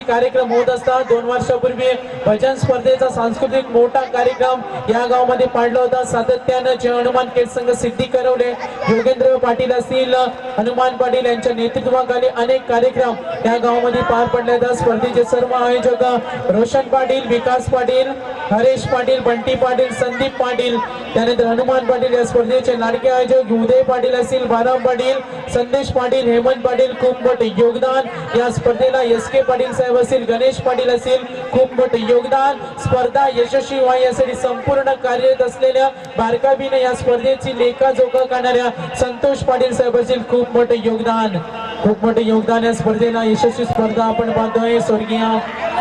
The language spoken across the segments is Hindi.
कार्यक्रम होत असतात। 2 वर्षापूर्वी भजन स्पर्धेचा सांस्कृतिक मोठा कार्यक्रम या गावामध्ये पाडला होता। सातत्याने जे हनुमान खेळ संघ सिद्धी करवले, योगेंद्र पाटील असतील, हनुमान पाटील यांच्या नेतृत्वाखाली अनेक कार्यक्रम या गावामध्ये पार पडले आहेत। स्पर्धेचे सर्व आयोजक रोशन पाटील, विकास पाटील, हरेश पाटील, बंटी पाटील, संदीप पाटील, त्यानंतर हनुमान पाटील या स्पर्धेचे लाडके आयोजक उदय पाटील असतील, बाराम पाटील, संदेश पाटील, हेमंत पाटील खूप मोठे योगदान या स्पर्धेला SK पाटील साहेब असतील, गणेश पाटील असतील खूप मोठे योगदान। स्पर्धा यशस्वी व्हावी यासाठी संपूर्ण कार्यरत असलेल्या बारकाईने या स्पर्धेची लेखाजोखा करणाऱ्या संतोष पाटील साहेब असतील खूप मोठे योगदान, खूप मोठे योगदान या स्पर्धेला यशस्वी स्पर्धा आपण पाहतोय। स्वर्गीय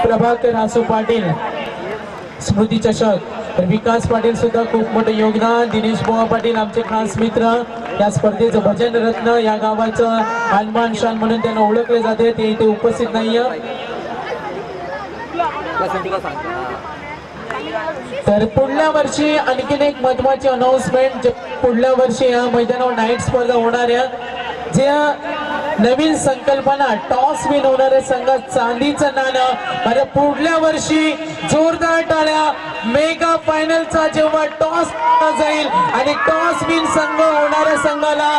प्रभाकर आसू पाटील स्मृती चषक, तर विकास पाटील सुद्धा खूप मोठे योगदान। दिनेश बुवा पाटील आमचे खास मित्र, या स्पर्धेचं भजन रत्न या गावाचं हनुमान शान म्हणून त्यांना ओळखले जाते, ते इथे उपस्थित नाहीये। तर पुढल्या वर्षी आणखीन एक महत्त्वाची अनाउन्समेंट, पुढल्या वर्षी या मैदानावर नाईट स्पर्धा होणार आहे। जे नवीन संकल्पना टॉस विन होणारे संघ चांदीचं नाणं, अरे पुढल्या वर्षी जोरदार टाळ्या, मेगा फायनलचा जेव्हा टॉस जाईल आणि टॉस विन संघ होणाऱ्या संघाला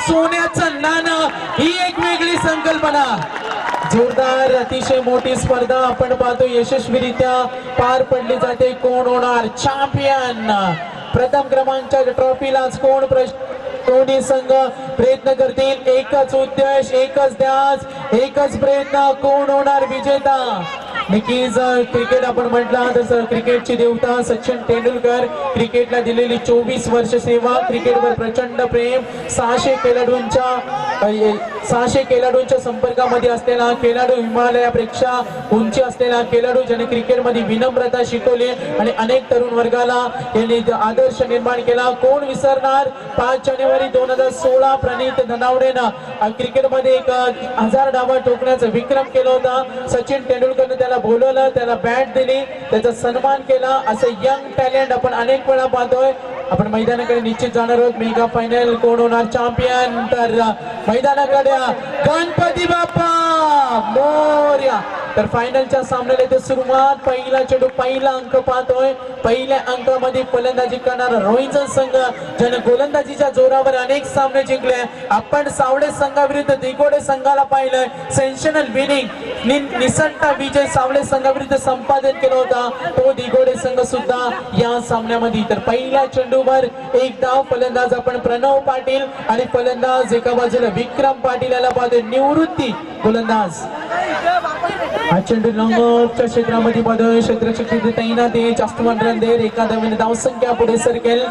सोन्याचं नाणं, ही एक वेगळी संकल्पना। जोरदार अतिशय मोठी स्पर्धा आपण पाहतो यशस्वीरित्या पार पडली जाते। कोण होणार चॅम्पियन, प्रथम क्रमांकाच्या ट्रॉफीला कोण दोन्ही संघ प्रयत्न करतील, एकच उद्देश, एकच ध्यास, एकच प्रयत्न, कोण होणार विजेता। नक्कीच क्रिकेट आपण म्हटलं तसं क्रिकेटची देवता सचिन तेंडुलकर, क्रिकेटला दिलेली 24 वर्ष सेवा, क्रिकेटवर प्रचंड प्रेम, 600 खेळाडूंच्या संपर्कामध्ये असलेला खेळाडू, हिमालयापेक्षा उंची असलेला खेळाडू, ज्याने क्रिकेटमध्ये विनम्रता शिकवली आणि अनेक तरुण वर्गाला त्यांनी आदर्श निर्माण केला। कोण विसरणार 5 जानेवारी 2016 प्रणित धनावडेनं क्रिकेटमध्ये 1000 डावा ठोकण्याचा विक्रम केला होता। सचिन तेंडुलकरने त्याला बोलवलं, त्याला बॅट दिली, त्याचा सन्मान केला। असं यंग टॅलेंट आपण अनेक वेळा पाहतोय। आपण मैदानाकडे निश्चित जाणार आहोत। मेगा फायनल कोण होणार चॅम्पियन, तर मैदानाकडे गणपती बाप्पा मोरया। तर फायनलच्या सामन्याला इथे सुरुवात, पहिला चेंडू, पहिला अंक पाहतोय। पहिल्या अंकामध्ये फलंदाजी करणारा रोहिंजन संघ, ज्याने गोलंदाजीच्या जोरावर अनेक सामने जिंकले। आपण सावळे संघाविरुद्ध दिगोडे संघाला पाहिलंय, सेन्सेशनल विनिंग, निसटता विजय सावळे संघाविरुद्ध संपादन केला होता तो दिगोडे संघ सुद्धा या सामन्यामध्ये। तर पहिल्या चेंडूवर एक धाव, फलंदाज आपण प्रणव पाटील आणि फलंदाज एका बाजूला विक्रम पाटील याला पाहतोय, निवृत्ती गोलंदाज। हा चेंडू लॉंगऑफच्या क्षेत्रामध्ये पाहतोय, क्षेत्ररक्षक तैनात आहे, जास्त रन देर, एका धावेने धावसंख्या पुढे सरकेल।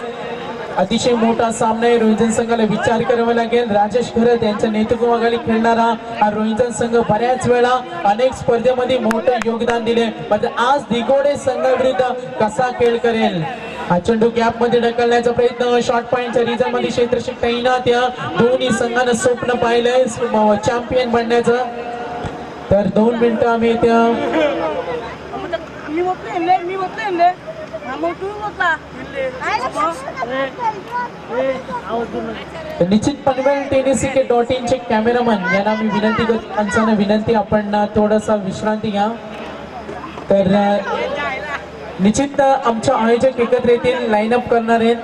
अतिशय मोठा सामना आहे, रोहिंजन संघाला विचार करावा लागेल। राजेश खरत यांच्या नेतृत्वाखाली खेळणारा हा रोहिंजन संघ बऱ्याच वेळा अनेक स्पर्धेमध्ये मोठं योगदान दिले, पण आज दिगोडे संघाविरुद्ध कसा खेळ करेल। हा चेंडू गॅप मध्ये ढकलण्याचा प्रयत्न, शॉर्ट पॉइंटच्या रिझन मध्ये क्षेत्ररक्षक तैनात, या दोन्ही संघानं स्वप्न पाहिलंय चॅम्पियन बनण्याचं। तर 2 मिनिटं आम्ही त्या निश्चित पनवेल टेनिस.in चे कॅमेरामन यांना मी विनंती करतो, माणसांना विनंती आपण थोडासा विश्रांती घ्या। तर निश्चित आमच्या आयोजक एकत्र येतील, लाईनअप करणार आहेत।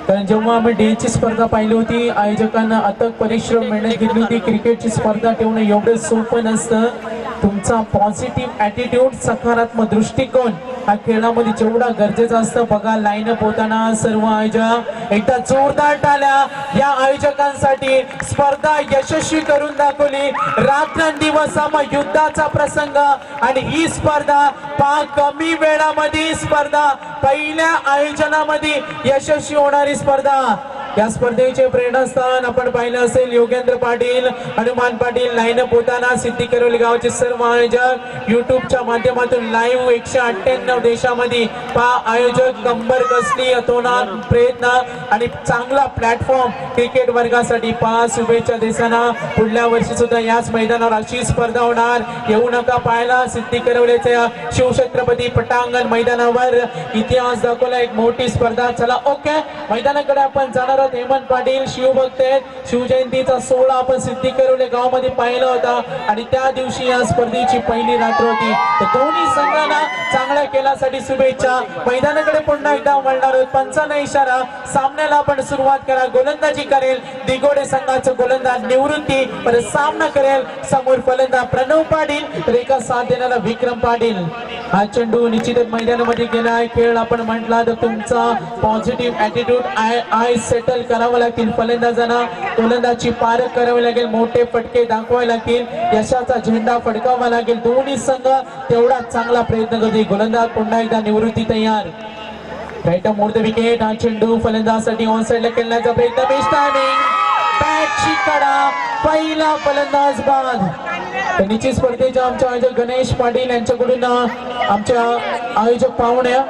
कारण जेव्हा आम्ही डेची स्पर्धा पाहिली होती, आयोजकांना अथक परिश्रम मेहनत घेतली होती। क्रिकेटची स्पर्धा ठेवणं एवढं सोपं नसतं। तुमचा पॉझिटिव्ह ॲटिट्यूड, सकारात्मक दृष्टिकोन हा खेळामध्ये जेवढा गरजेचा असतं बघा। लाईनअप होताना सर्व आयोजक एकदा जोरदार टाळ्या या आयोजकांसाठी। स्पर्धा यशस्वी करून दाखवली, रात्रंदिवस युद्धाचा प्रसंग, आणि ही स्पर्धा कमी वेळामध्ये स्पर्धा पहिल्या आयोजनामध्ये यशस्वी होणारी स्पर्धा। या स्पर्धेचे प्रेरणास्थान आपण पाहिलं असेल, योगेंद्र पाटील, हनुमान पाटील। लाईनअप होताना सिद्धी करवली गावचे सर्व आयोजक युट्यूबच्या माध्यमातून लाईव्ह 198 देशामध्ये आयोजक कंबर कसली अतोनात प्रयत्न आणि चांगला प्लॅटफॉर्म क्रिकेट वर्गासाठी शुभेच्छा देताना। पुढल्या वर्षी सुद्धा याच मैदानावर अशी स्पर्धा होणार, येऊ नका पाहायला। सिद्धी करवलीच्या शिवछत्रपती पटांगण मैदानावर इतिहास दाखवला, एक मोठी स्पर्धा। चला ओके, मैदानाकडे आपण जाणार परत हेमंत पाटील शिवभक्त आहेत. शिवजयंतीचा सोहळा आपण सिद्धी करवले गावामध्ये पाहिला होता आणि त्या दिवशी या स्पर्धेची पहिली रात्र होती. तर दोन्ही संघांना चांगल्या खेळासाठी शुभेच्छा. मैदानाकडे पुन्हा एकदा वळणार आहोत. पंचांना इशारा, सामन्याला आपण सुरुवात करा. गोलंदाजी करेल दिगोडे संघाचं गोलंदाज निवृत्ती, परत सामना करेल समोर फलंदाज प्रणव पाटील, तर एका साथ देणारा विक्रम पाटील. हा चेंडू निश्चितच मैदानामध्ये गेलाय. खेळ आपण म्हटला तर तुमचा पॉझिटिव्ह ऍटिट्यूड आय सेटल करावं लागतील. फलंदाजांना गोलंदाजी पार करावे लागेल, मोठे फटके दाखवावे लागतील, यशाचा झेंडा फडकावा लागेल. दोन्ही संघ तेवढा चांगला प्रयत्न करतील. गोलंदाज पुन्हा एकदा निवृत्ती तयार. Right mode the wicket. हा चेंडू फलंदाजासाठी ऑन साइडला खेळण्याचा प्रयत्न. बेस्ट टायमिंग, बॅटची कडा, पहिला फलंदाज बाद. तर निश्चित स्पर्धेच्या आमच्या आयोजक गणेश पाटील यांच्याकडून आमच्या आयोजक पाहुण्या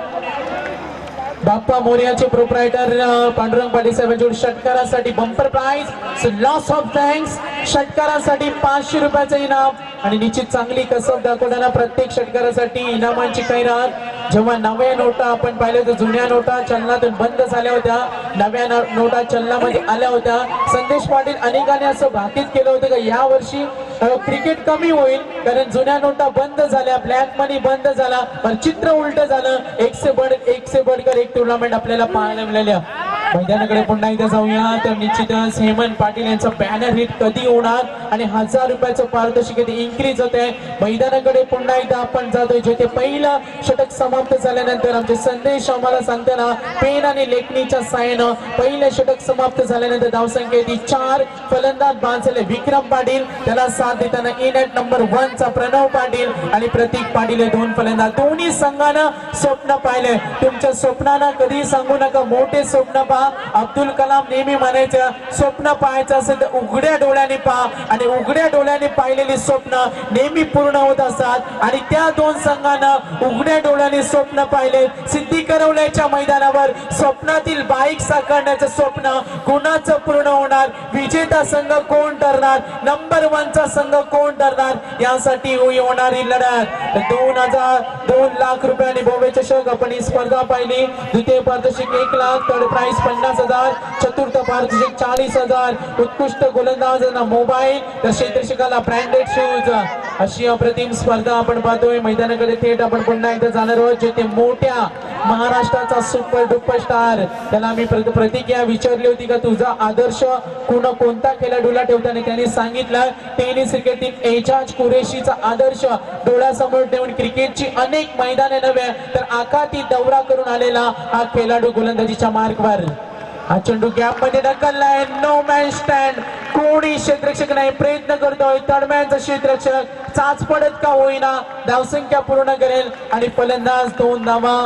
बाप्पा मोर्याचे प्रोप्रायटर पांडुरंग पाटील साहेबांच्या षटकारासाठी bumper prize. So lots of thanks. षटकारासाठी 500 रुपयाचं इनाम आणि निश्चित चांगली कसब दाखवताना प्रत्येक षटकारासाठी इनामांची खैरात. जेव्हा नव्या नोटा आपण पाहिल्या तर जुन्या नोटा चलनातून बंद झाल्या होत्या, नव्या नोटा चलनामध्ये आल्या होत्या. संदेश पाटील अनेकांनी असं भाकीत केलं होतं की या वर्षी क्रिकेट कमी होईल कारण जुन्या नोटा बंद झाल्या, ब्लॅक मनी बंद झाला. पण चित्र उलट झालं. एक से बढ़कर एक टुर्नामेंट आपल्याला पाहायला मिळाल्या. मैदानाकडे पुन्हा एकदा जाऊया. तर निश्चितच हेमंत पाटील यांचा बॅनर हिट कधी होणार आणि 1000 रुपयाचं पारितोषिक इन्क्रीज होत आहे. मैदानाकडे पुन्हा एकदा आपण जातोय जिथे पहिलं षटक समाप्त झाल्यानंतर आमचे संदेश आम्हाला सांगताना पेन आणि लेखणीच्या साहाय्यानं पहिलं षटक समाप्त झाल्यानंतर धावसंख्या 4. फलंदाज बाद झाले विक्रम पाटील, त्याला साथ देताना इन ॲट नंबर 1 चा प्रणव पाटील आणि प्रतीक पाटील हे 2 फलंदाज. दोन्ही संघानं स्वप्न पाहिले. तुमच्या स्वप्नांना कधी सांगू नका मोठे स्वप्न पहा. अब्दुल कलाम नेहमी म्हणायचं स्वप्न पाहायचं असेल तर उघड्या डोळ्याने पहा आणि उघड्या डोळ्याने पाहिलेली स्वप्न नेहमी पूर्ण होत असतात आणि त्या 2 संघानं उघड्या डोळ्याने स्वप्न पाहिले. सिद्धी करवल्याच्या मैदानावर स्वप्नातील बाईक साकारण्याचं स्वप्न कुणाचं पूर्ण होणार, विजेता संघ कोण ठरणार, नंबर 1 चा संघ कोण ठरणार, यासाठी होणारी लढत. 2 लाख रुपयांनी भव्य चषक आपण ही स्पर्धा पाहिली. द्वितीय पारितोषिक 1 लाख, थर्ड प्राइज 50,000, चतुर्थ पारितोषिक 40,000, उत्कृष्ट गोलंदाजांना मोबाईल, तर क्षेत्ररक्षकाला ब्रँडेड शूज. अशी अप्रतिम स्पर्धा आपण पाहतोय. मैदानाकडे थेट आपण पुन्हा एकदा जाणार आहोत जिथे मोठ्या महाराष्ट्राचा सुपर डुपर स्टार, त्याला आम्ही प्रतिक्रिया विचारली होती का तुझा आदर्श कोणता खेळाडूला ठेवताना त्यांनी सांगितलं टेनिस क्रिकेटतील एजाज कुरेशीचा आदर्श डोळ्यासमोर ठेवून क्रिकेटची अनेक मैदाने नव्हे तर आखाती दौरा करून आलेला हा खेळाडू गोलंदाजीच्या मार्गवर. हा चेंडू गॅप मध्ये ढकललाय. नो मॅन स्टँड, कोणी क्षेत्ररक्षक नाही, प्रयत्न करतोय तडम्यांचा क्षेत्ररक्षक, चाच पडत का होईना धावसंख्या पूर्ण करेल आणि फलंदाज 2 धावा,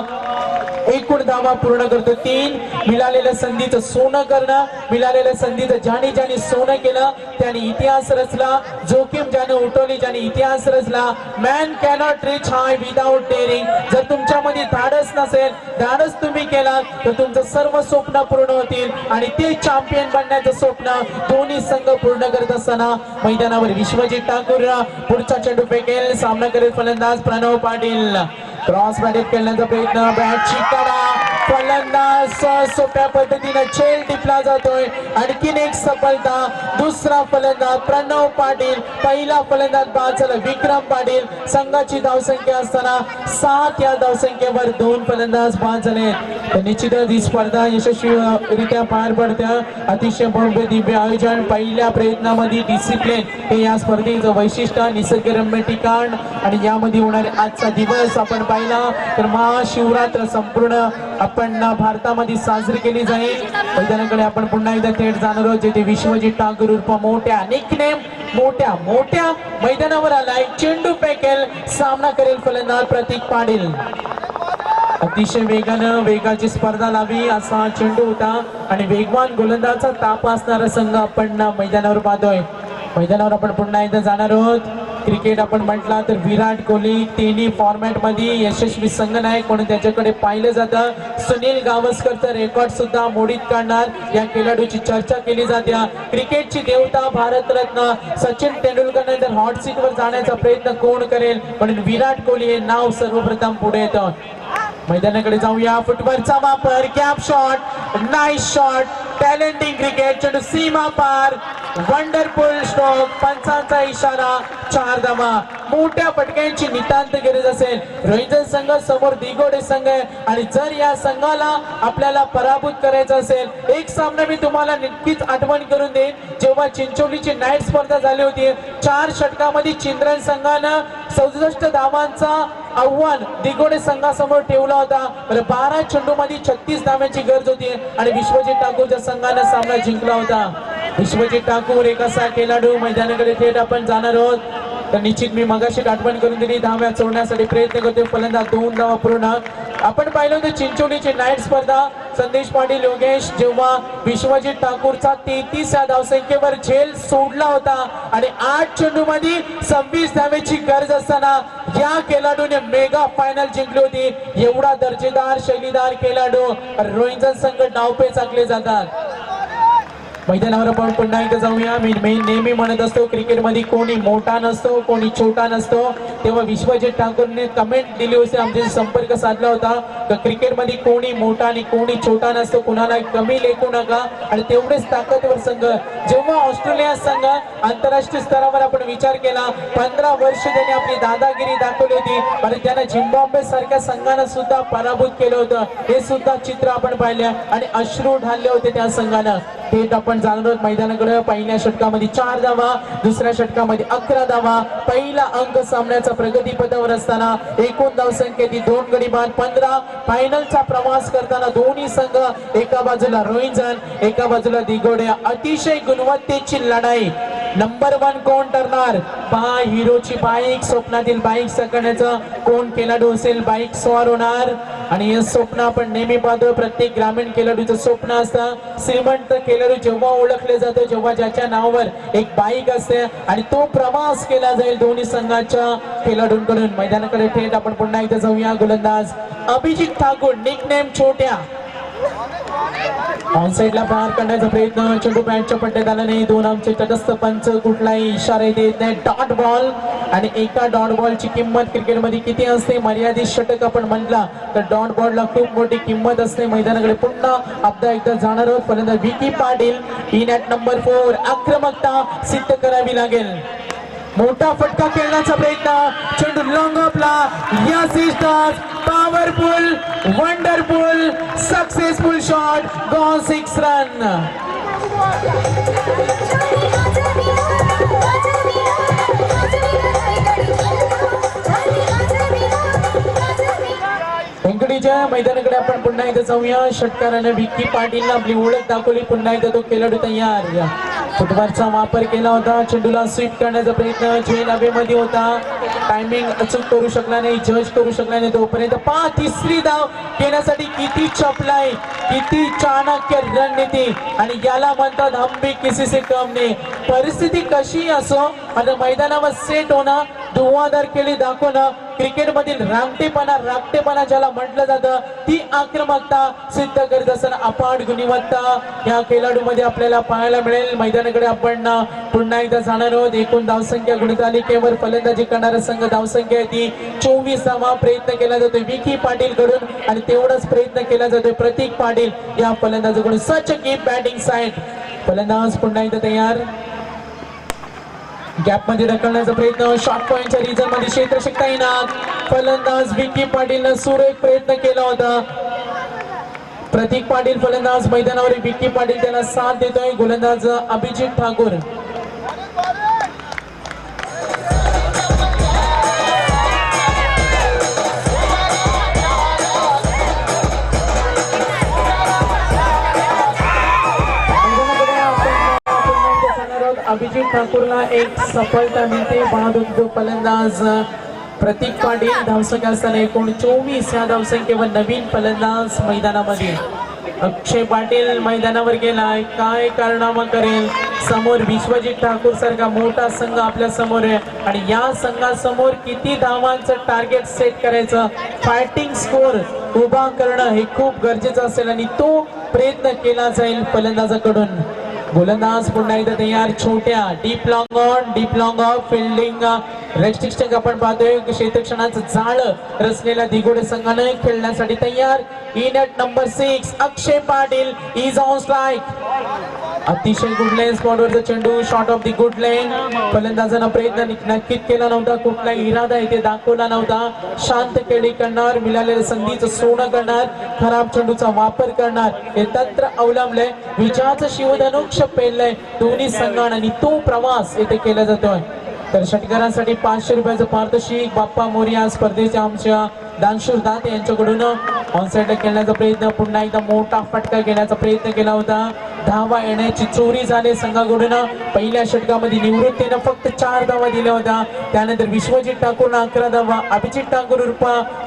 एकूण धावा पूर्ण करतो 3. मिळालेल्या संधीचं सोनं करणं, मिळालेल्या संधीचं ज्याने सोनं केलं त्याने इतिहास रचला. जोखीम ज्याने उठवली ज्याने इतिहास रचला. मॅन कॅनॉट रीच हाय विदाउट डेअरिंग. जर तुमच्यामध्ये धाडस नसेल, धाडस तुम्ही केला तर तुमचं सर्व स्वप्न पूर्ण होतील आणि ते चॅम्पियन बनण्याचं स्वप्न दोन्ही संघ पूर्ण करत असताना मैदानावर विश्वजित ठाकूर पुढचा चेंडू फेकेल. सामना करेल फलंदाज प्रणव पाटील. क्रॉस बॅटेड खेळण्याचा प्रयत्न, बॅटची कडा, फलंदाज सोप्या पद्धतीने छेल टिपला जातोय. आणखीन एक सफलता. दुसरा फलंदाज प्रणव पाटील, पहिला फलंदाज बाद झाला विक्रम पाटील. संघाची धावसंख्या असताना 7 या धावसंख्येवर 2 फलंदाज बाद झाले. तर निश्चितच ही स्पर्धा यशस्वीरित्या पार पडते. अतिशय भव्य दिव्य आयोजन, पहिल्या प्रयत्नामध्ये डिसिप्लिन हे या स्पर्धेचं वैशिष्ट्य. निसर्गरम्य ठिकाण आणि यामध्ये होणारे आजचा दिवस आपण पाहिला तर महाशिवरात्र संपूर्ण आपण भारतामध्ये साजरी केली जाईल. मैदानाकडे आपण पुन्हा एकदा थेट जाणार आहोत जिथे विश्वजित ठाकूर उर्फ मोठ्या निकनेम मोठ्या मैदानावर आलाय. चेंडू फेकेल, सामना करेल फलंदाज प्रतीक पाटील. अतिशय वेगाची स्पर्धा लावी असा चेंडू होता आणि वेगवान गोलंदाजाचा ताप असणारा संघ आपण मैदानावर पाहतोय. मैदानावर आपण पुन्हा एकदा जाणार आहोत. क्रिकेट आपण म्हटला तर विराट कोहली तिन्ही फॉर्मॅट मध्ये यशस्वी संघनायक म्हणून त्याच्याकडे पाहिलं जातं. सुनील गावस्करचा रेकॉर्ड सुद्धा मोडीत काढणार या खेळाडूची चर्चा केली जाते. क्रिकेटची देवता भारतरत्न सचिन तेंडुलकर नंतर हॉट सीट वर जाण्याचा प्रयत्न कोण करेल म्हणून विराट कोहली हे नाव सर्वप्रथम पुढे येतं. मैदानाकडे जाऊया. फुटबॉलचा वापर, गॅप शॉट, नाईस शॉट, टॅलेंटिंग क्रिकेट, चेंडू सीमा पार, वंडरफुल स्ट्रोक, पंचांचा इशारा, 4 धावा. मोठ्या फटक्यांची नितांत गरज असेल. रोहिंटन संघ समोर दिगोडे संघ आहे आणि जर या संघाला आपल्याला पराभूत करायचं असेल, एक सामना मी तुम्हाला नक्कीच आठवण करून देईन. जेव्हा चिंचोलीची नाईट स्पर्धा झाली होती, 4 षटकामध्ये चिंद्रन संघानं 67 धावांचा आव्हान दिगोडे संघासमोर ठेवला होता. 12 चेंडूमध्ये 36 धाव्यांची गरज होती आणि विश्वजित ठाकूरच्या संघानं सामना जिंकला होता. विश्वजित ठाकूर एक असा खेळाडू, मैदानाकडे थेट आपण जाणार आहोत. तर निश्चित मी मगाशी आठवण करून दिली, धाव्या चोरण्यासाठी प्रयत्न करतोय फलंदाज, 2 धावा पूर्ण. आपण पाहिलं होतं चिंचोलीची नाईट स्पर्धा, संदेश पाटील योगेश जेव्हा विश्वजित ठाकूरचा 33 धावसंख्येवर झेल सोडला होता आणि 8 चेंडूमध्ये 26 धावेची गरज असताना या खेळाडूने मेगा फायनल जिंकली होती. एवढा दर्जेदार शैलीदार खेळाडू रोहिंटन संघ डावपेच आखले जातात. मैदानावर आपण पुन्हा एकदा जाऊया. मी नेहमी म्हणत असतो, क्रिकेटमध्ये कोणी मोठा नसतो, कोणी छोटा नसतो. तेव्हा विश्वजित ठाकूरने कमेंट दिली होती, आमच्याशी संपर्क साधला होता, तर क्रिकेटमध्ये कोणी मोठा आणि कोणी छोटा नसतो, कुणाला कमी लेखू नका आणि तेवढेच ताकदवर संघ. जेव्हा ऑस्ट्रेलिया संघ आंतरराष्ट्रीय स्तरावर आपण विचार केला, 15 वर्ष त्यांनी आपली दादागिरी दाखवली होती आणि त्यांना झिम्बाब्वे सारख्या संघानं सुद्धा पराभूत केलं होतं. हे सुद्धा चित्र आपण पाहिले आणि अश्रू ढालले होते त्या संघानं. थेट आपण जाणार आहोत मैदानाकडे. पहिल्या षटकामध्ये 4 धावा, दुसऱ्या षटकामध्ये 11 धावा. पहिला अंक सामन्याचा प्रगतीपथावर असताना एकूण धावसंख्येत 2 गडी बाद 15. फायनलचा प्रवास करताना दोन्ही संघ, एका बाजूला रोहिंटन, एका बाजूला दिगोडे. अतिशय गुणवत्तेची लढाई. नंबर 1 कोण ठरणार? पहा, हिरोची बाईक, स्वप्नातील बाईक सकण्याचं कोण खेळाडू असेल बाईक स्वार होणार. आणि हे स्वप्न आपण नेहमी पाहतो, प्रत्येक ग्रामीण खेळाडूचं स्वप्न असतं. श्रीमंत खेळाडू जेव्हा ओळखले जातो, जेव्हा ज्याच्या नावावर एक बाईक असते आणि तो प्रवास केला जाईल दोन्ही संघाच्या खेळाडूंकडून. मैदानाकडे थेट आपण पुन्हा एकदा जाऊया. गोलंदाज अभिजित ठाकूर, निकनेम छोट्या, ऑनसाइडला पार करण्याचा प्रयत्न, चेंडू बॅटच्या पट्ट्यात आला नाही. 2 आमचे तटस्थ पंच कुठलाही इशारा देत नाही. डॉट बॉल आणि एका डॉट बॉलची किंमत क्रिकेटमध्ये किती असते? मर्यादित षटक आपण म्हटला तर डॉट बॉलला खूप मोठी किंमत असते. मैदानाकडे पुन्हा आपदा एकदा जाणार आहोत. फलंदाज Vicky Patil, in at number 4. आक्रमकता सिद्ध करावी लागेल. मोठा फटका खेळण्याचा प्रयत्न, चेंडू लॉंग ऑफला. Yes is powerful, wonderful, successful shot, gone 6 run. वेंकटेच्या मैदानाकडे आपण पुन्हा एकदा जाऊया. षटकाराने विकी पाटीलला आपली ओळख दाखवली. पुन्हा एकदा तो खेळाडू तयार. फुटबॉलचा वापर केला होता, चेंडूला स्वीप करण्याचा प्रयत्न, झेल हवेमध्ये होता, टायमिंग अचूक करू शकला नाही, जज करू शकला नाही. तोपर्यंत 3री धाव घेण्यासाठी किती चपलाई, किती चाणक्य रणनीती आणि याला म्हणतात हम भी किसी से कम नहीं. परिस्थिती कशी असो, आता मैदानावर सेट होणं, धुवाधार केली दाखवणं, क्रिकेटमधील राकटेपणा ज्याला म्हटलं जातं, ती आक्रमकता सिद्ध करत असताना अपाट गुणवत्ता या खेळाडूमध्ये आपल्याला पाहायला मिळेल. मैदानाकडे आपण पुन्हा एकदा जाणार आहोत. एकूण धावसंख्या गुणतालिकेवर फलंदाजी करणारा संघ धावसंख्या आहे ती 24 धावा. प्रयत्न केला जातोय विकी पाटील कडून आणि तेवढाच प्रयत्न केला जातोय प्रतीक पाटील या फलंदाजाकडून. सच अ कीप बॅटिंग साइड. फलंदाज पुन्हा एकदा तयार. गॅप मध्ये ढकलण्याचा प्रयत्न, शॉर्ट पॉइंटच्या रिजन मध्ये क्षेत्ररक्षक तैनात. फलंदाज विकी पाटीलने सुरेख प्रयत्न केला होता. प्रतीक पाटील फलंदाज मैदानावर, विकी पाटील त्याला साथ देतोय. गोलंदाज अभिजित ठाकूर. अभिजित ठाकूरला एक सफलता मिळते. बहादूर फलंदाज प्रतीक पाटील धावसंख्या असताना एकूण 24 या धावसंख्येवर नवीन फलंदाज मैदानामध्ये. अक्षय पाटील मैदानावर गेलाय, काय कारनामा करेल. समोर विश्वजित ठाकूर सारखा मोठा संघ आपल्या समोर आहे आणि या संघासमोर किती धावांचं टार्गेट सेट करायचं, फायटिंग स्कोर उभा करणं हे खूप गरजेचं असेल आणि तो प्रयत्न केला जाईल फलंदाजाकडून. गोलंदाज पुन्हा एकदा तयार. छोट्या, deep long on, deep long off, fielding restriction आपण पाहतोय. क्षेत्ररक्षणाचं जाळ रचलेल्या दिगोडे संघाने खेळण्यासाठी तयार. In at number 6 Akshay Patil is on strike. अतिशय गुड लाईन स्पॉटवरचा चेंडू shot of the good line. फलंदाजांना प्रयत्न नक्कीच केला नव्हता, कुठलाही इरादा इथे दाखवला नव्हता. शांत खेळी करणार, मिळालेल्या संधीचं सोनं करणार, खराब चेंडूचा वापर करणार हे तंत्र अवलंबलंय. विजयाचं शिवधनुष्य पेललंय दोन्ही संघांना आणि तो प्रवास इथे केला जातोय. तर षटकारांसाठी 500 रुपयाचं पारितोषिक बाप्पा मोरिया स्पर्धेच्या आमच्या दानशूर दाते यांच्याकडून ऑनसाइडला खेळण्याचा प्रयत्न, पुन्हा एकदा मोठा फटका घेण्याचा प्रयत्न केला होता. धावा येण्याची चोरी झाली संघाकडून. पहिल्या षटकामध्ये निवृत्तीनं फक्त 4 धावा दिल्या होत्या. त्यानंतर विश्वजित ठाकूरनं 11 धावा, अभिजित ठाकूर उर्फ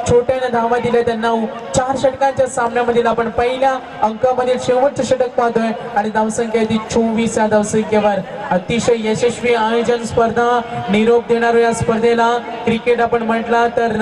छोट्याने धावा दिल्या. त्यांना 4 षटकांच्या सामन्यामध्ये आपण पहिल्या अंकामध्ये शेवटचं षटक पाहतोय आणि धावसंख्या ती 24 या धावसंख्येवर. अतिशय यशस्वी आयोजन स्पर्धा, निरोप देणार या स्पर्धेला क्रिकेट आपण म्हटलं तर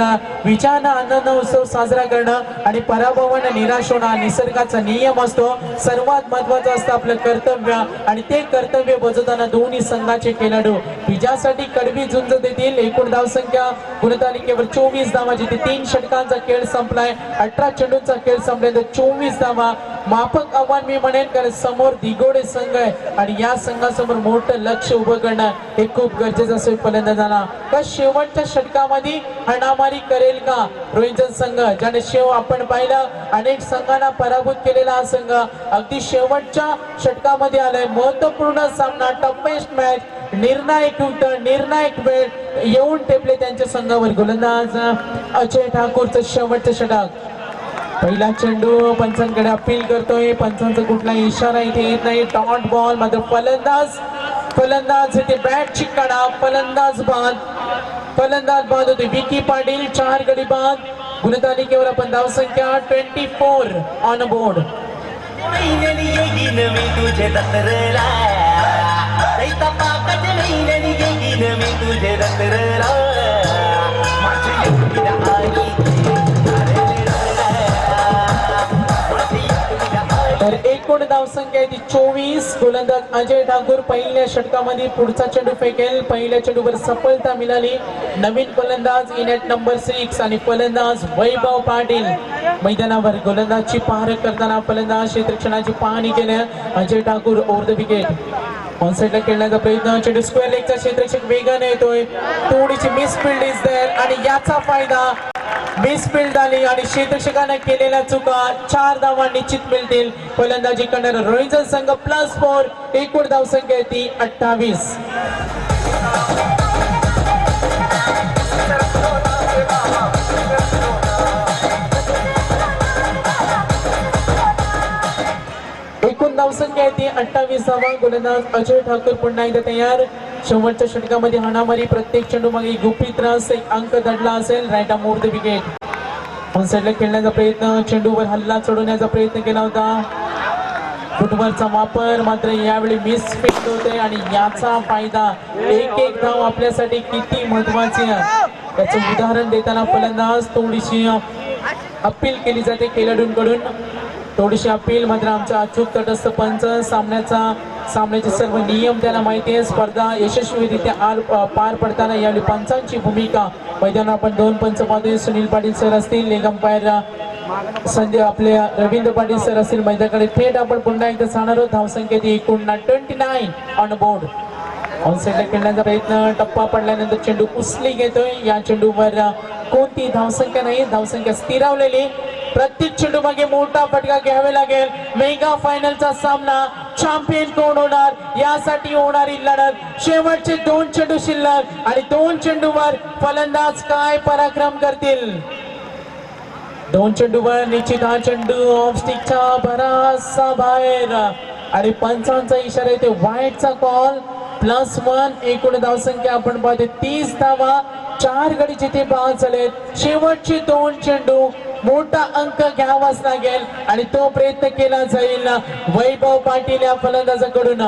विजयानं आनंद उत्सव साजरा करणं आणि पराभवानं निराश होणं निसर्गाचा नियम असतो. सर्वात महत्वाचं असतं आपलं कर्तव्य आणि ते कर्तव्य बजावताना दोन्ही संघाचे खेळाडू विजयासाठी कडवी झुंज देतील. एकूण धावसंख्या गुणतालिकेवर 24 धावा, जिथे 3 षटकांचा खेळ संपलाय, 18 चेंडूंचा खेळ संपलाय, 24 धावा. माफक आव्हान मी म्हणेन, कारण समोर दिगोडे संघ आहे आणि या संघासमोर मोठं लक्ष उभं करणं हे खूप गरजेचं असेल फलंदाजांना. का शेवटच्या षटकामध्ये हाणामारी करेल का रोहिंटन संघ, ज्याने आपण पाहिलं अनेक संघांना पराभूत केलेला हा संघ अगदी शेवटच्या षटकामध्ये आलाय. महत्वपूर्ण सामना, टफेस्ट मॅच, निर्णायक उत्तर, निर्णायक वेळ येऊन टेपले त्यांच्या संघावर. गोलंदाज अजय ठाकूरचं शेवटचं षटक. पहिला चेंडू पंचांकडे अपील करतोय, पंचांचा कुठला इशारा इथे येत नाही. Dot ball. मात्र फलंदाज इथे बॅट चिकाडा, फलंदाज बाद होते. विकी पाटील 4 गडी बाद. गुणतालिकेवर आपण धावसंख्या 24 ऑन बोर्ड. तर एकूण धावसंख्या आहे ती 24. गोलंदाज अजय ठाकूर पहिल्या षटकामध्ये पुढचा चेंडू फेकेल. पहिल्या चेंडूवर सफलता मिळाली. नवीन फलंदाज इनेट नंबर 6 आणि फलंदाज वैभव पाटील मैदानावर. गोलंदाजची पाहणी करताना फलंदाज क्षेत्ररक्षणाची पाहणी केली. Ajay Thakur over the wicket. ऑनसाइडला खेळण्याचा प्रयत्न, चेंडू स्क्वेअर लेगचा क्षेत्ररक्षक वेगाने येतोय. थोडीशी मिसफिल्ड इज देअर आणि याचा फायदा. मिसफिल्ड आली आणि क्षेत्ररक्षकाने केलेल्या चुका 4 धावा निश्चित मिळतील. फलंदाजी करणारा रोहिंटन संघ +4. एकूण धावसंख्या ती 28. एकूण धावसंख्या ती 28 धावा. गोलंदाज अजय ठाकूर पुन्हा एकदा तयार. शेवटच्या षटकामध्ये हाणामारी, प्रत्येक चेंडू मागे गुपित रस, एक अंक दडला असेल. Right arm over the wicket. ऑनसाइडला खेळण्याचा प्रयत्न, चेंडूवर हल्ला चढवण्याचा प्रयत्न केला होता. फुटबॉलचा वापर, मात्र यावेळी मिसफिट होते आणि याचा फायदा. एक धाव आपल्यासाठी किती महत्वाची आहे त्याचं उदाहरण देताना फलंदाज थोडीशी अपील केली जाते खेळाडूंकडून. थोडीशी अपील, मात्र आमचा अचूक तटस्थ पंच सामन्याचे सर्व नियम त्याला माहिती आहे. स्पर्धा यशस्वीरित्या पार पडताना यावेळी पंचांची भूमिका मैदानावर आपण 2 पंच पाहतोय. सुनील पाटील सर असतील, लेग अंपायर संजय आपले रवींद्र पाटील सर असतील. मैदानाकडे थेट आपण पुन्हा एकदा जाणार आहोत. धावसंख्या ती एकूण 29 ऑन बोर्ड. ऑनसाइडला खेळण्याचा प्रयत्न, टप्पा पडल्यानंतर चेंडू उचली घेतोय. या चेंडूवर कोणती धावसंख्या नाही, धावसंख्या स्थिरावलेली. प्रत्येक चेंडू मागे मोठा फटका घ्यावे लागेल. मेगा फायनलचा सामना, चॅम्पियन कोण होणार यासाठी होणारी लढत. शेवटचे 2 चेंडू शिल्लक आणि 2 चेंडूवर फलंदाज काय पराक्रम करतील. 2 चेंडूवर निश्चित हा चेंडू ऑफ स्टिकच्या बराचसा बाहेर आणि पंचांचा इशारा येते, वाईटचा कॉल. +1. एकूण धावसंख्या आपण पाहतो 30 धावा. 4 गडी जिथे बाद झालेत. शेवटचे 2 चेंडू, मोठा अंक घ्यावाच लागेल आणि तो प्रयत्न केला जाईल वैभव पाटील या फलंदाजाकडून.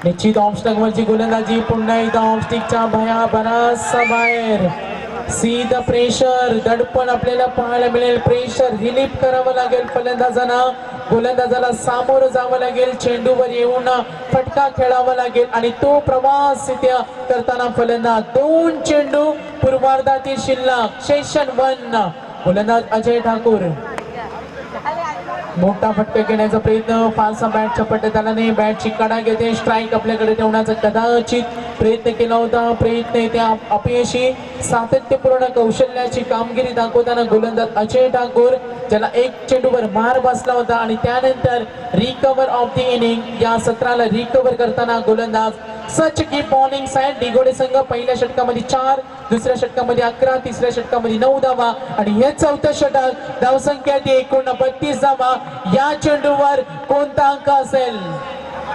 निश्चित ऑफस्टिकवरची गोलंदाजी, पुन्हा एकदा ऑफस्टिकच्या बराचसा बाहेर. सीधा प्रेशर, दडपण आपल्याला पाहायला मिळेल. प्रेशर रिलीफ करावं लागेल फलंदाजांना. गोलंदाजाला सामोरं जावं लागेल. चेंडूवर येऊन फटका खेळावा लागेल आणि तो प्रवास इथे करताना फलंदाज. 2 चेंडू पूर्वार्धातील शिल्लक. सेशन 1. गोलंदाज अजय ठाकूर. मोठा फटका घेण्याचा प्रयत्न, फारसा बॅटच्या पट्ट्यात आला नाही, बॅटची कडा घेते, स्ट्राईक आपल्याकडे ठेवण्याचा कदाचित प्रयत्न केला होता, प्रयत्न येते अपयशी. सातत्यपूर्ण कौशल्याची कामगिरी दाखवताना गोलंदाज अजय ठाकूर, ज्याला एक चेंडूवर मार बसला होता आणि त्यानंतर रिकव्हर ऑफ द इनिंग, या सत्राला रिकव्हर करताना गोलंदाज सच की बॉलिंग साइड. दिगोडे संघ पहिल्या षटकामध्ये 4, दुसऱ्या षटकामध्ये 11, तिसऱ्या षटकामध्ये 9 धावा आणि हे चौथं षटक, धावसंख्या ती एकूण 32 धावा. या चेंडूवर कोणता अंक असेल?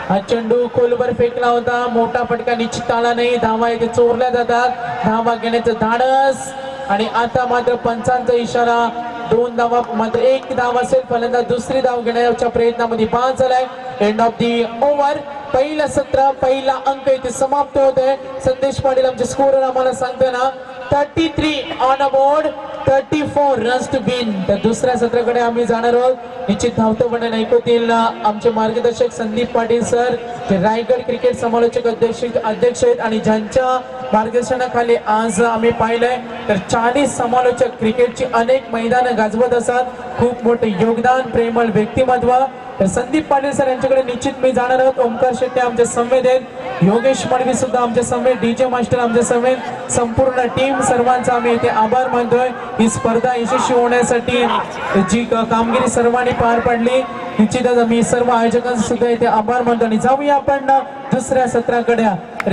हा चेंडू खोलवर फेकला होता, मोठा फटका निश्चित आला नाही, धावा इथे चोरल्या जातात, धावा घेण्याचं धाडस. आणि आता मात्र पंचांचा इशारा, 2 धावा, मात्र 1 धाव असेल, फलंदाज दुसरी धाव घेण्याच्या प्रयत्नामध्ये बाद झालाय. एंड ऑफ दी ओव्हर, पहिलं सत्र, पहिला अंक इथे समाप्त होत आहे. संदेश पाटील आमचे स्कोरर आम्हाला सांगतोय ना, 33 on board, 34 runs to win. तर दुसऱ्या सत्राकडे आम्ही जाणार आहोत. निश्चित धावतपणे ऐकवतील आमचे मार्गदर्शक संदीप पाटील सर, जे रायगड क्रिकेट समालोचक अध्यक्ष आहेत आणि ज्यांच्या मार्गदर्शनाखाली आज आम्ही पाहिलंय तर 40 समालोचक क्रिकेटची अनेक मैदानं गाजवत असतात. खूप मोठे योगदान, प्रेमळ व्यक्तिमत्व. तर संदीप पाटील सर यांच्याकडे निश्चित मी जाणार आहोत. ओमकार शेट्टी आमच्या समेत आहेत, योगेश मडवी सुद्धा आमच्या समेत, डीजे मास्टर आमच्या समेत, संपूर्ण टीम, सर्वांचा आम्ही इथे आभार मानतोय. ही स्पर्धा यशस्वी होण्यासाठी जी कामगिरी सर्वांनी पार पाडली, निश्चितच आम्ही सर्व आयोजकांचा सुद्धा इथे आभार मानतो. आणि जाऊया आपण दुसऱ्या सत्राकडे.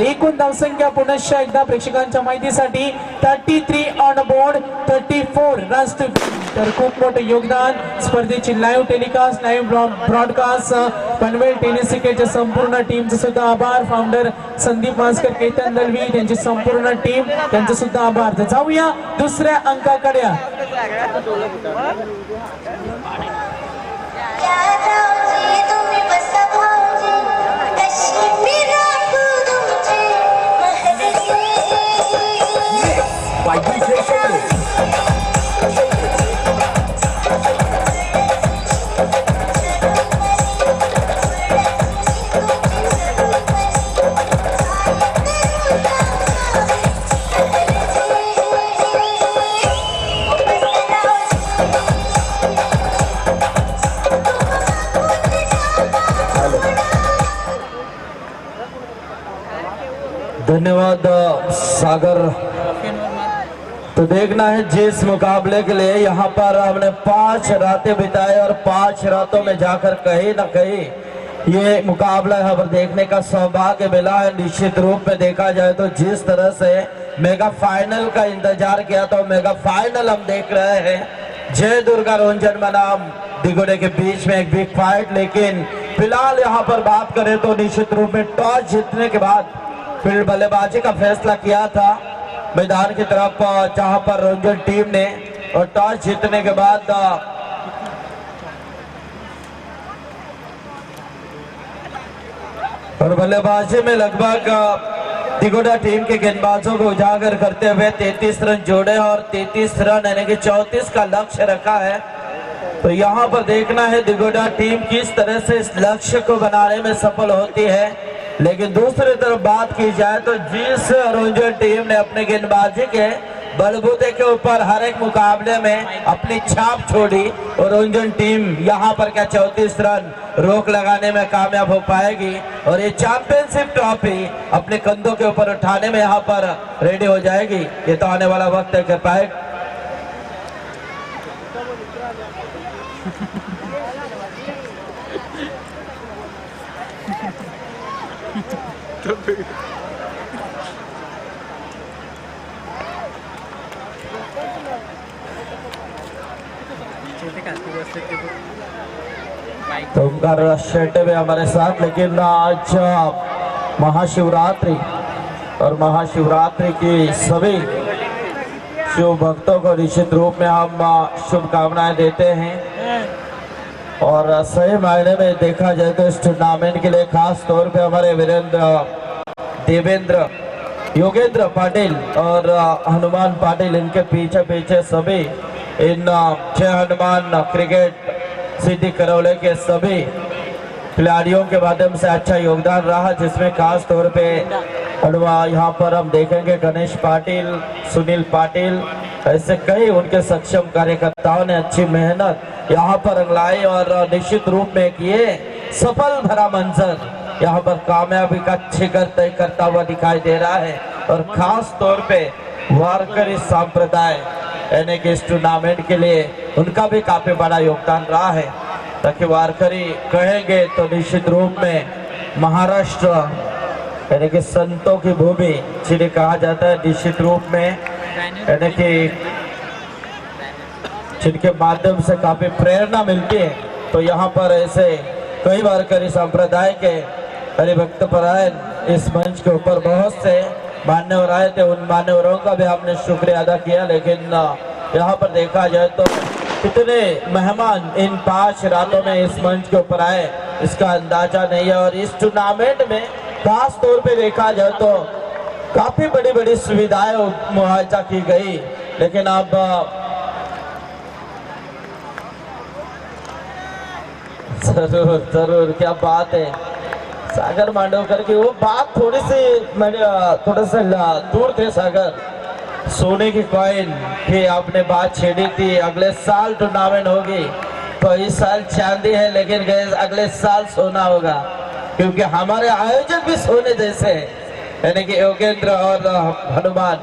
एकूण धावसंख्या पुनश्च एकदा प्रेक्षकांच्या माहितीसाठी 33 on board, 34 runs to win. तर खूप मोठे योगदान, स्पर्धेची live telecast, live broadcast, Panvel tennis क्रिकेटच्या संपूर्ण टीमचे सुद्धा आभार. फाउंडर संदीप मास्कर, केतन दलवी, त्यांची संपूर्ण टीम, त्यांचे सुद्धा आभार. तर जाऊया दुसऱ्या अंकाकडे. धन्यवाद सागर। तो देखना है जिस मुकाबले के लिए यहाँ पर हमने 5 रातें बिताई और 5 रातों में जाकर कहीं ना कहीं ये मुकाबला यहाँ पर देखने का सौभाग्य मिला है। निश्चित रूप में देखा जाए तो जिस तरह से मेगा फाइनल का इंतजार किया तो मेगा फाइनल हम देख रहे हैं। जय दुर्गा रंजन बनाम दिगोड़े के बीच में एक बिग फाइट। लेकिन फिलहाल यहाँ पर बात करें तो निश्चित रूप में टॉस जीतने के बाद फील्ड बल्लेबाजी का फैसला किया था मैदान की तरफ, जहां पर रंजन टीम ने, और टॉस जीतने के बाद और बल्लेबाजी में लगभग दिगोड़ा टीम के गेंदबाजों को उजागर करते हुए 33 रन जोड़े और 33 रन यानी कि 34 का लक्ष्य रखा है। तो यहाँ पर देखना है दिगोड़ा टीम किस तरह से इस लक्ष्य को बनाने में सफल होती है। लेकिन दूसरी तरफ बात की जाए तो जिस रंजन टीम ने अपने गेंदबाजी के बलबूते के ऊपर हर एक मुकाबले में अपनी छाप छोड़ी, और रंजन टीम यहाँ पर क्या 34 रन रोक लगाने में कामयाब हो पाएगी और ये चैंपियनशिप ट्रॉफी अपने कंधों के ऊपर उठाने में यहाँ पर रेडी हो जाएगी। ये तो आने वाला वक्त है कर पाए। तो ओमकार शेट्टी भी हमारे साथ। लेकिन आज महाशिवरात्रि और महाशिवरात्रि की सभी शिव भक्तों को निश्चित रूप में हम शुभकामनाएं देते हैं। और सही मायने में देखा जाए तो इस टूर्नामेंट के लिए खास तौर पे हमारे देवेंद्र योगेंद्र पाटिल और हनुमान पाटिल, इनके पीछे पीछे सभी इन जय हनुमान क्रिकेट सिटी करौले के सभी खिलाड़ियों के माध्यम से अच्छा योगदान रहा, जिसमें खास तौर पे यहाँ पर हम देखेंगे गणेश पाटिल, सुनील पाटिल, ऐसे कई उनके सक्षम कार्यकर्ताओं ने अच्छी मेहनत यहाँ पर लाई और निश्चित रूप में किए सफल भरा मंजर यहाँ पर कामयाबी का शिखर तय करता हुआ दिखाई दे रहा है। और खास तौर पे वारकरी संप्रदाय यानी कि इस टूर्नामेंट के लिए उनका भी काफी बड़ा योगदान रहा है। ताकि वारकरी कहेंगे तो निश्चित रूप में महाराष्ट्र यानी कि संतों की भूमि जिन्हें कहा जाता है, निश्चित रूप में यानी कि जिनके माध्यम से काफी प्रेरणा मिलती है। तो यहाँ पर ऐसे कई वारकरी संप्रदाय के हरिभक्त परायण इस मंच के ऊपर बहुत से मान्यवर आए थे, उन मान्यवरों का भी हमने शुक्रिया अदा किया। लेकिन यहाँ पर देखा जाए तो कितने मेहमान इन 5 रातों में इस मंच के ऊपर आए इसका अंदाजा नहीं है। और इस टूर्नामेंट में खास तौर पे देखा जाए तो काफी बड़ी बड़ी सुविधाएं मुआवजा की गई। लेकिन अब जरूर जरूर क्या बात है सागर मांडवकर की, वो बात थोड़ी सी मैंने थोड़ा सा दूर थे सागर। सोने की कॉइन की आपने बात छेड़ी थी, अगले साल टूर्नामेंट होगी तो इस साल चांदी है लेकिन अगले साल सोना होगा, क्योंकि हमारे आयोजन भी सोने जैसे हैं। यानी कि योगेंद्र और हनुमान,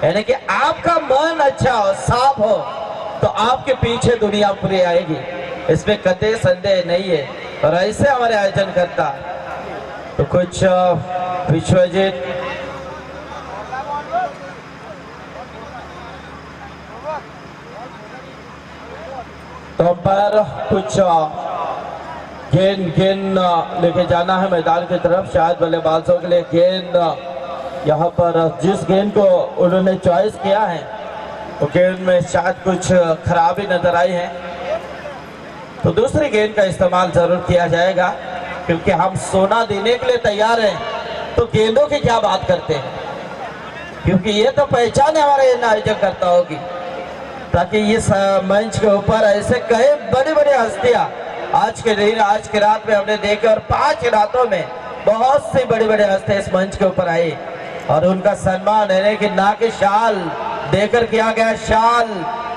यानी कि आपका मन अच्छा हो, साफ हो तो आपके पीछे दुनिया पूरी आएगी, इसमें कतई संदेह नहीं है। और ऐसे हमारे आयोजन करता तो कुछ विश्वजीत तो अंपायर कुछ गेंद लेके जाना है मैदान की तरफ, शायद बल्लेबाजों के लिए गेंद यहाँ पर जिस गेंद को उन्होंने चॉइस किया है वो गेंद में शायद कुछ खराबी नजर आई है, तो दूसरी गेंद का इस्तेमाल जरूर किया जाएगा। क्योंकि हम सोना देने के लिए तैयार हैं तो गेंदों की क्या बात करते हैं, क्योंकि ये तो पहचान है हमारे आयोजकर्ताओं की। ताकि इस मंच के ऊपर ऐसे कई बड़ी बड़ी हस्तियां आज के दिन आज की रात में हमने देखे, और 5 रातों में बहुत सी बड़ी बड़ी हस्तियां इस मंच के ऊपर आई और उनका सम्मान यानी कि ना कि शाल देकर किया गया, शाल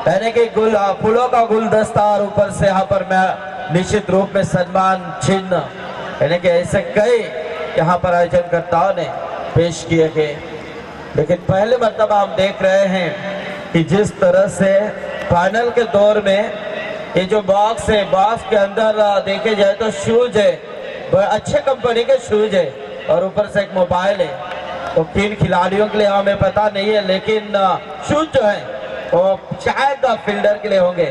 यानी कि फूलों का गुलदस्ता और ऊपर से यहाँ पर मैं निश्चित रूप में सम्मान चिन्ह यानी कि ऐसे कई यहाँ पर आयोजनकर्ताओं ने पेश किए गए। लेकिन पहले मर्तबा हम देख रहे हैं कि जिस तरह से फाइनल के दौर में ये जो बॉक्स है, बॉक्स के अंदर देखे जाए तो शूज है, अच्छे कंपनी के शूज है और ऊपर से एक मोबाइल है। तो किन खिलाड़ियों के लिए हमें पता नहीं है, लेकिन शूज जो है वो शायद फील्डर के लिए होंगे।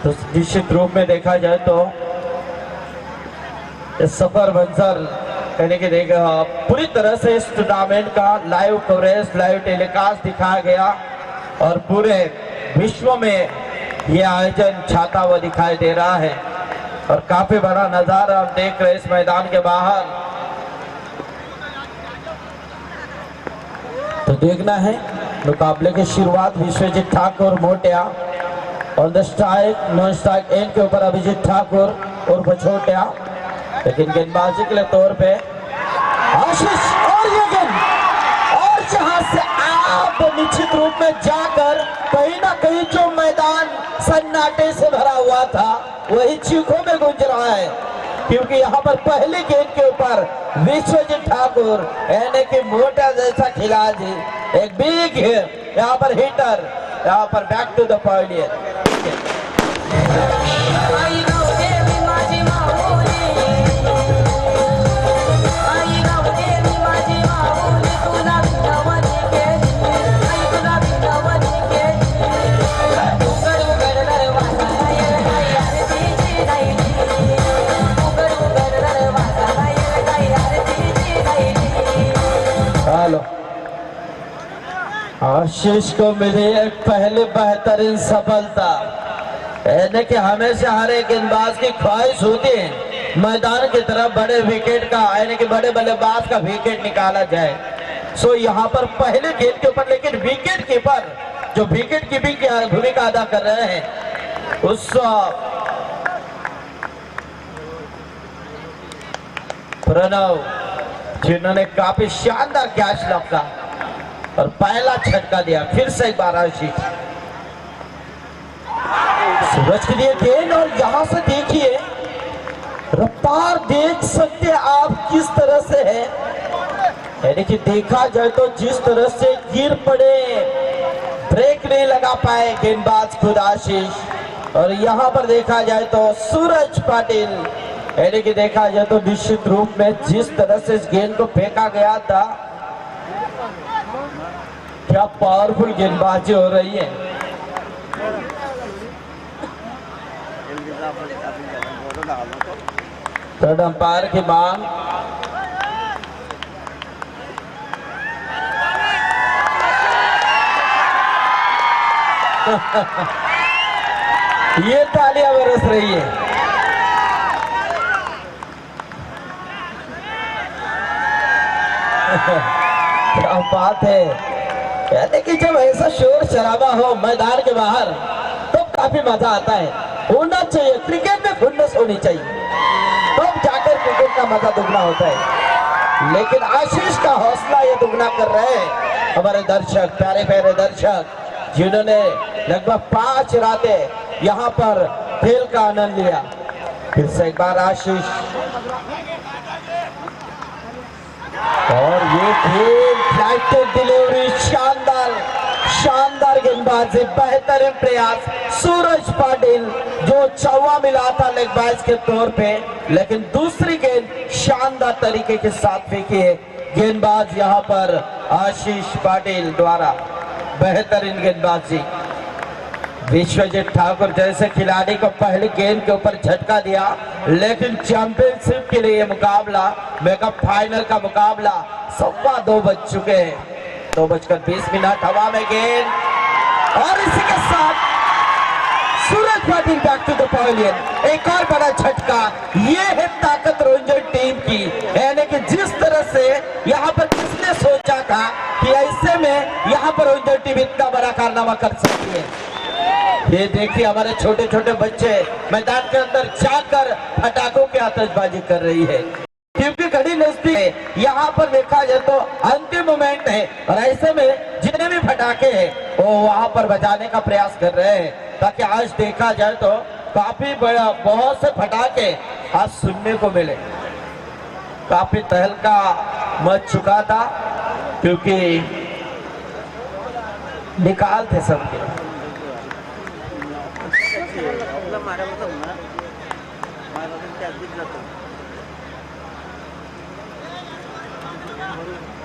तो निश्चित रूप में देखा जाए तो इस सफर मंजर यानी कि देखा पूरी तरह से इस टूर्नामेंट का लाइव कवरेज, लाइव टेलीकास्ट दिखाया गया और पूरे विश्व में ये आयोजन छाता हुआ दिखाई दे रहा है। और काफी बड़ा नजारा हम देख रहे हैं इस मैदान के बाहर। तो देखना है मुकाबले की शुरुआत विश्वजीत ठाकुर मोटिया और the strike non strike and के ऊपर अभिजीत ठाकुर और छोटिया, लेकिन गेंदबाजी के लिए तौर पे आशीष और ये गेंद, और जहां से आप निश्चित रूप में जाकर कहीं ना कहीं जो मैदान सन्नाटे से भरा हुआ था वही चीखों में गूंज रहा है, क्योंकि यहाँ पर पहले गेंद के ऊपर विश्वजीत ठाकुर यानी कि मोटा जैसा खिलाड़ी एक बिग यहाँ पर हिटर, यहाँ पर बैक टू द पॉइंट। आशीष को मिली एक पहले बेहतरीन सफलता, यानी कि हमेशा हर एक गेंदबाज की ख्वाहिश होती है मैदान की तरफ बड़े विकेट का यानी कि बड़े बल्लेबाज का विकेट निकाला जाए। सो यहाँ पर पहले गेंद के ऊपर लेकिन विकेट कीपर जो विकेट कीपिंग की भूमिका अदा कर रहे हैं उस प्रणव जिन्होंने काफी शानदार कैच लपका और पहला झटका दिया। फिर से एक बार आशीष सूरज के लिए गेंद, और यहां से देखिए रफ्तार देख सकते आप किस तरह से है, यानी कि देखा जाए तो जिस तरह से गिर पड़े, ब्रेक नहीं लगा पाए गेंदबाज खुद आशीष। और यहाँ पर देखा जाए तो सूरज पाटिल, यानी कि देखा जाए तो निश्चित रूप में जिस तरह से इस गेंद को फेंका गया था, क्या पावरफुल गेंदबाजी हो रही है। थर्ड अंपायर की मांग। ये तालियां बरस रही है। क्या बात है, कहते कि जब ऐसा शोर शराबा हो मैदान के बाहर तो काफी मजा आता है, होना चाहिए। क्रिकेट में खुन्नस होनी चाहिए, तब जाकर क्रिकेट का मजा दुगना होता है। लेकिन आशीष का हौसला ये दुगना कर रहे हैं हमारे दर्शक, प्यारे प्यारे दर्शक, जिन्होंने लगभग 5 रातें यहाँ पर खेल का आनंद लिया। फिर से एक बार आशीष, और ये खेल फ्लाइट डिलीवरी, शानदार शानदार गेंदबाजी, बेहतरीन प्रयास सूरज पाटिल, जो चौवा मिला था लेग बाज के तौर पे, लेकिन दूसरी गेंद शानदार तरीके के साथ फेंकी है गेंदबाज यहाँ पर आशीष पाटिल द्वारा। बेहतरीन गेंदबाजी। विश्वजीत ठाकुर जैसे खिलाड़ी को पहली गेंद के ऊपर झटका दिया, लेकिन चैंपियनशिप के लिए मुकाबला, मेगा फाइनल का मुकाबला 2:15 बज चुके हैं। 2:20 हवा में गेंद, और इसी के साथ Suraj Patil back to the pavilion. एक और बड़ा झटका। ये है ताकत रंजन टीम की, यानी कि जिस तरह से यहाँ पर किसने सोचा था कि ऐसे में यहाँ पर रंजन टीम इतना बड़ा कारनामा कर सकती है। ये देखिए हमारे छोटे छोटे बच्चे मैदान के अंदर जाकर पटाखों की आतिशबाजी कर रही है, क्योंकि घड़ी नजदीक है। यहाँ पर देखा जाए तो अंतिम मोमेंट है, और ऐसे में जितने भी पटाखे हैं वो वहां पर बजाने का प्रयास कर रहे हैं, ताकि आज देखा जाए तो काफी बड़ा, बहुत से पटाखे आज सुनने को मिले। काफी तहलका मच चुका था, क्योंकि निकाल थे सबके।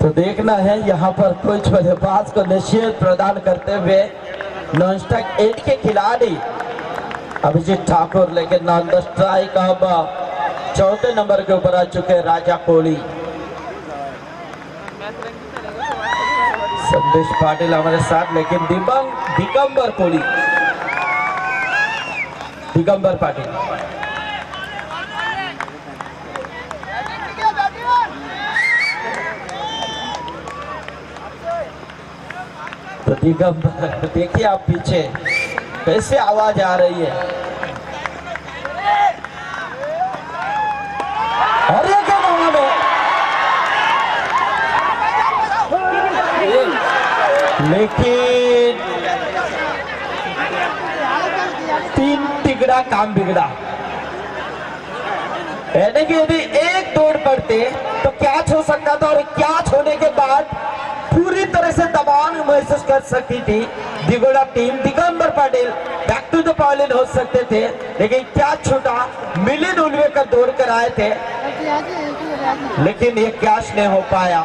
तो देखना है यहाँ पर कुछ बल्लेबाज को निषेध प्रदान करते हुए नॉन स्ट्राइक 8 के खिलाड़ी अभिजीत ठाकुर, लेकिन नॉन द स्ट्राइक अब 4थे नंबर के ऊपर आ चुके राजा कोहली। संदेश पाटिल हमारे साथ, लेकिन दिगंबर कोहली, दिगंबर पाटिल। तो दिगंबर देखिए आप पीछे कैसे आवाज आ रही है, और ये क्या मामला में, लेकिन 3 तिगड़ा काम बिगड़ा। यानी कि यदि एक दौड़ पड़ते तो कैच हो सकता था, और कैच होने के बाद पूरी तरह से दबाव महसूस कर सकती थी Digoda team. Digambar Patil back to the pavilion हो सकते थे, लेकिन कैच छूटा। मिलिंद उलवेकर दौड़ कर आए थे, लेकिन ये कैच नहीं हो पाया।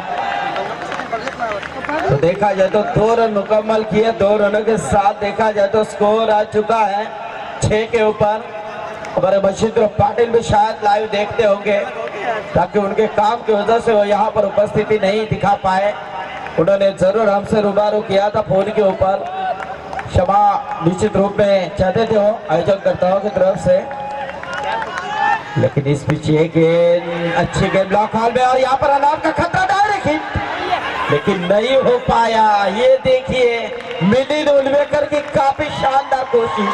तो देखा जाए तो 2 रन मुकम्मल किए, 2 रनों के साथ देखा जाए तो स्कोर आ चुका है 6 के ऊपर। हमारे मशींद्र पाटिल भी शायद लाइव देखते होंगे, ताकि उनके काम की वजह से वो यहाँ पर उपस्थिति नहीं दिखा पाए। उन्होंने जरूर हमसे रूबरू किया था फोन के ऊपर, क्षमा निश्चित रूप में चाहते थे वो आयोजककर्ताओं की तरफ से। लेकिन इस पीछे गेंद, अच्छी गेंद ब्लॉक हॉल में, और यहाँ पर अनाउट का खतरा, डायरेक्ट हिट, लेकिन नहीं हो पाया। ये देखिए मिलिंद उलवेकर की काफी शानदार कोशिश,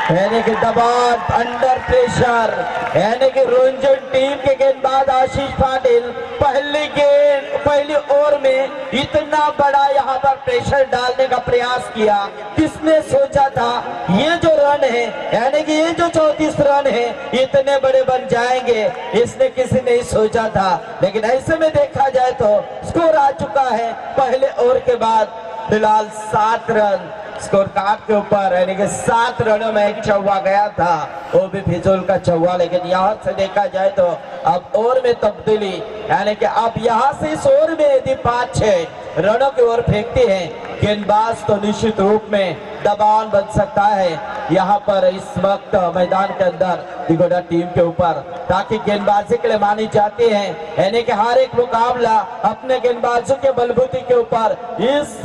यानी कि दबाव अंडर प्रेशर, यानी कि रंजन टीम के गेंदबाज आशीष पाटिल पहली ओवर में इतना बड़ा यहाँ पर प्रेशर डालने का प्रयास किया। किसने सोचा था ये जो रन है, यानी कि ये जो 34 रन है इतने बड़े बन जाएंगे, इसने किसी नहीं सोचा था। लेकिन ऐसे में देखा जाए तो स्कोर आ चुका है पहले ओवर के बाद फिलहाल 7 रन स्कोर कार्ड के ऊपर, यानी कि 7 रनों में एक चौवा गया था, वो भी फिजूल का चौवा। लेकिन यहाँ से देखा जाए तो अब ओवर में तब्दीली, यानी कि अब यहाँ से इस ओवर में यदि 5-6 रनों की ओर फेंकती है गेंदबाज तो निश्चित रूप में दबाव बन सकता है यहाँ पर इस वक्त मैदान के अंदर दिगोड़ा टीम के ऊपर, ताकि गेंदबाजी के लिए मानी जाती है, यानी कि हर एक मुकाबला अपने गेंदबाजों के बलबूते के ऊपर इस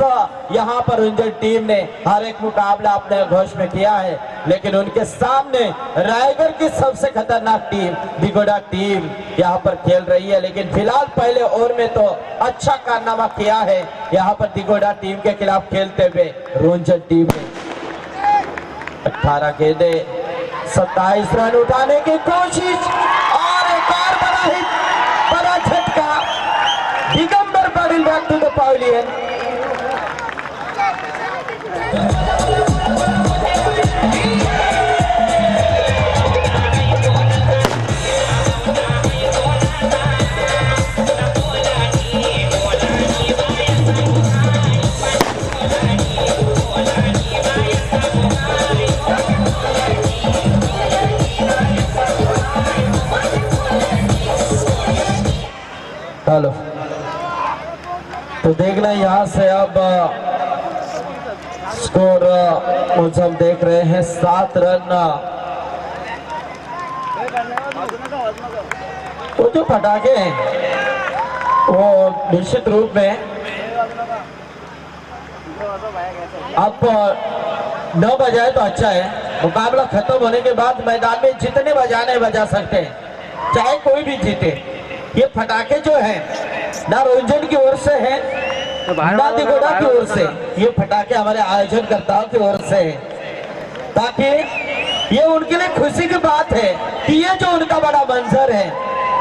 यहाँ पर रंजन टीम ने हर एक मुकाबला अपने घोष में किया है। लेकिन उनके सामने रायगढ़ की सबसे खतरनाक टीम दिगोड़ा टीम यहाँ पर खेल रही है। लेकिन फिलहाल पहले ओवर में तो अच्छा कारनामा किया है यहाँ पर दिगोड़ा टीम के खिलाफ खेलते हुए रंजन टीम ने 18 गेंदे 27 रन उठाने की कोशिश और एक और बड़ा झटका। Digambar Patil back to the pavilion. Hello, तो देखना यहाँ से अब स्कोर मुझे हम देख रहे हैं 7 रन। वो जो पटाखे हैं वो निश्चित रूप में अब न बजाए तो अच्छा है। मुकाबला खत्म होने के बाद मैदान में जितने बजाने बजा सकते हैं, चाहे कोई भी जीते। ये पटाखे जो है ना रंजन की ओर से है ना दिगोड़ा की ओर से, ये पटाखे हमारे आयोजनकर्ताओं की ओर से है, ताकि ये उनके लिए खुशी की बात है कि ये जो उनका बड़ा मंजर है,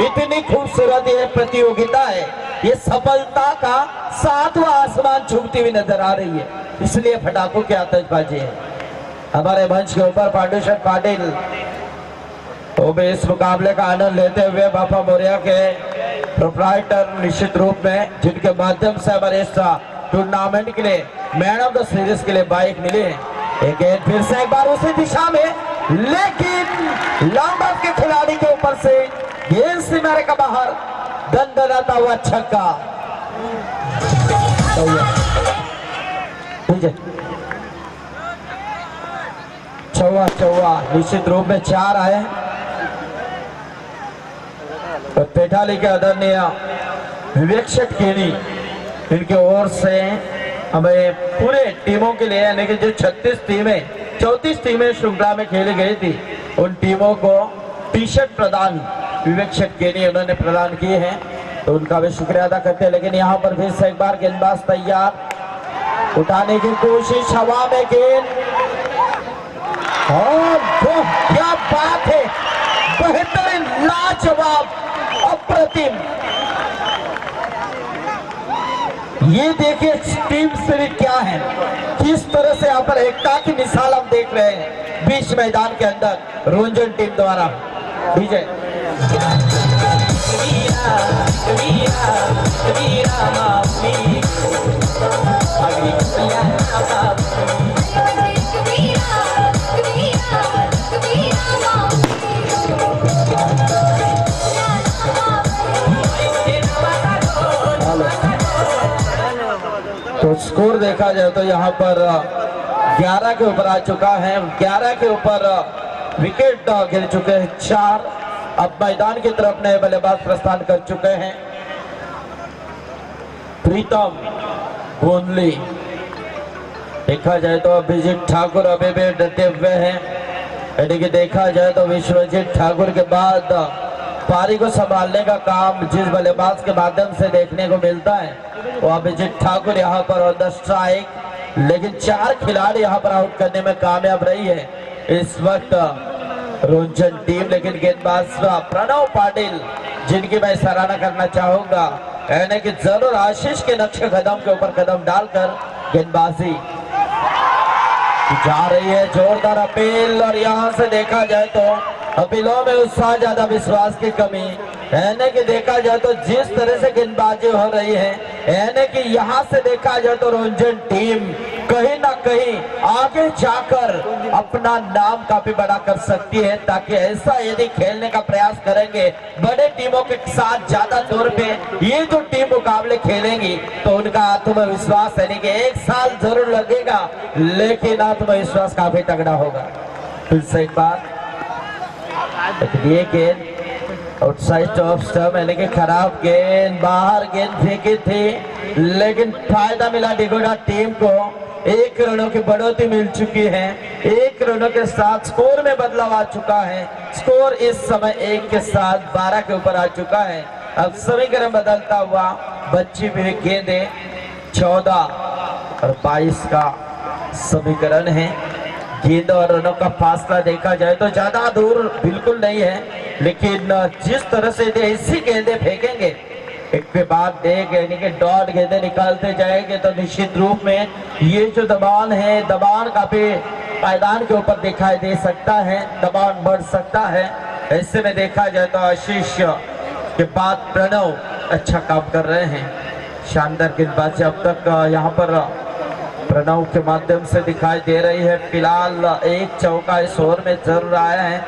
इतनी खूबसूरत ये प्रतियोगिता है, ये सफलता का 7वां आसमान छूती हुई नजर आ रही है, इसलिए पटाखों की आतिशबाजी है। हमारे मंच के ऊपर पांडुशेठ पाटिल वो भी इस मुकाबले का आनंद लेते हुए बापा मोरिया के प्रोप्राइटर निश्चित रूप में, जिनके माध्यम से हमारे इस टूर्नामेंट के लिए मैन ऑफ द सीरीज के लिए बाइक मिली है। एक फिर से एक बार उसी दिशा में, लेकिन लंबा के खिलाड़ी के ऊपर से गेंद सीमारे का बाहर दंदनाता हुआ छक्का। चौवा निश्चित रूप में 4 आए। तो पेटाली के आदरणीय विवेक शेट्टी इनके ओर से हमें पूरे टीमों के लिए, यानी कि जो 34 टीमें श्रृंखला में खेली गई थी, उन टीमों को टी शर्ट प्रदान विवेक शेट्टी उन्होंने प्रदान किए हैं, तो उनका भी शुक्रिया अदा करते हैं। लेकिन यहाँ पर फिर से एक बार गेंदबाज तैयार, उठाने की कोशिश, हवा में गेंद, और क्या बात है, बेहतरीन, लाजवाब, अप्रतिम। ये देखिए टीम स्पिरिट क्या है, किस तरह से यहाँ पर एकता की मिसाल हम देख रहे हैं बीच मैदान के अंदर रंजन टीम द्वारा। विजय तो स्कोर देखा जाए तो यहाँ पर 11 के ऊपर आ चुका है, 11 के ऊपर विकेट गिर चुके हैं 4। अब मैदान की तरफ नए बल्लेबाज प्रस्थान कर चुके हैं। प्रीतम गोंदली, देखा जाए तो अभिजीत ठाकुर अभी भी डटे हुए हैं, यानी कि देखा जाए तो विश्वजीत ठाकुर के बाद पारी को संभालने का काम जिस बल्लेबाज के माध्यम से देखने को मिलता है वो अभिजीत ठाकुर यहाँ पर ऑन द स्ट्राइक, लेकिन 4 खिलाड़ी यहाँ पर आउट करने में कामयाब रही है। इस वक्त रोंजन टीम, लेकिन गेंदबाज प्रणव पाटिल जिनकी मैं सराहना करना चाहूंगा, यानी कि जरूर आशीष के नक्शे कदम के ऊपर कदम डालकर गेंदबाजी जा रही है। जोरदार अपील, और यहां से देखा जाए तो अपीलों में उत्साह ज्यादा, विश्वास की कमी, यानी कि देखा जाए तो जिस तरह से गेंदबाजी हो रही है, यानी कि यहां से देखा जाए तो रोंजन टीम कहीं ना कहीं आगे जाकर अपना नाम काफी बड़ा कर सकती है, ताकि ऐसा यदि खेलने का प्रयास करेंगे बड़े टीमों के साथ, ज्यादा तौर पे ये जो टीम मुकाबले खेलेंगी तो उनका आत्मविश्वास, यानी कि 1 साल जरूर लगेगा लेकिन आत्मविश्वास काफी तगड़ा होगा। फिर से एक बार ये गेंद आउटसाइड ऑफ स्टंप, यानी कि खराब गेंद, बाहर गेंद फेंकी थी लेकिन फायदा मिला डिगोडा टीम को। 1 रनों की बढ़ोतरी मिल चुकी है, 1 रनों के साथ स्कोर में बदलाव आ चुका है। स्कोर इस समय 1 के साथ 12 के ऊपर आ चुका है। अब समीकरण बदलता हुआ, बच्ची भी गेंदे 14 और 22 का समीकरण है। गेंद और रनों का फासला देखा जाए तो ज्यादा दूर बिल्कुल नहीं है, लेकिन जिस तरह से ऐसी गेंदे फेंकेंगे एक के बाद एक, यानी कि डॉट गेंदे निकालते जाएंगे तो निश्चित रूप में ये जो दबाव है, दबाव काफी मैदान के ऊपर दिखाई दे सकता है, दबाव बढ़ सकता है। ऐसे में देखा जाए तो आशीष के बाद प्रणव अच्छा काम कर रहे हैं। शानदार गेंदबाजी अब तक यहाँ पर प्रणव के माध्यम से दिखाई दे रही है। फिलहाल 1 चौका इस ओवर में जरूर आया है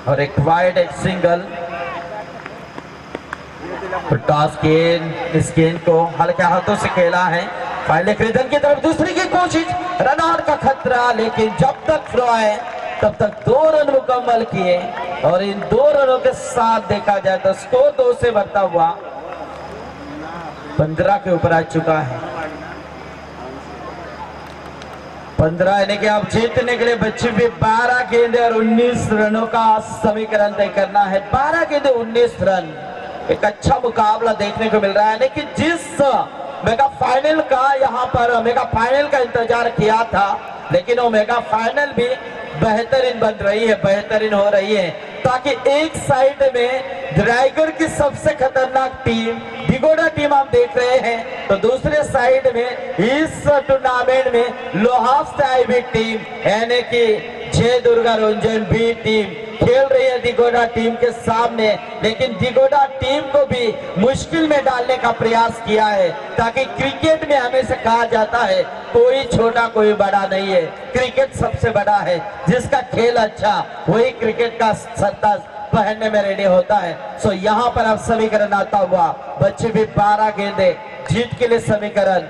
और एक वाइड, एक सिंगल। टॉस गेंद, इस गेंद को हल्के हाथों से खेला है, पहले क्रीजन की तरफ, दूसरी की कोशिश, रन आउट का खतरा, लेकिन जब तक थ्रो है तब तक 2 रन मुकम्मल किए और इन 2 रनों के साथ देखा जाए तो स्कोर 2 से बढ़ता हुआ 15 के ऊपर आ चुका है। 15, यानी कि अब जीतने के लिए बच्चे भी 12 गेंदे और 19 रनों का समीकरण तय करना है। 12 गेंदे 19 रन, एक अच्छा मुकाबला देखने को मिल रहा है। लेकिन जिस मेगा फाइनल का यहाँ पर मेगा फाइनल का इंतजार किया था, लेकिन वो मेगा फाइनल भी बेहतरीन बन रही है, बेहतरीन हो रही है, ताकि एक साइड में ड्रैगन की सबसे खतरनाक टीम डिगोडा टीम हम देख रहे हैं, तो दूसरे साइड में इस टूर्नामेंट में लोहार आईबी टीम, यानी कि जय दुर्गा रोंजन बी टीम खेल रही है डिगोडा टीम के सामने। लेकिन डिगोडा टीम को भी मुश्किल में डालने का प्रयास किया है, ताकि क्रिकेट में हमेशा कहा जाता है कोई छोटा कोई बड़ा नहीं है, क्रिकेट सबसे बड़ा है, जिसका खेल अच्छा वही क्रिकेट का सत्ता पहनने में रेडी होता है। सो यहाँ पर अब समीकरण आता हुआ, बच्चे भी 12 गेंदे, जीत के लिए समीकरण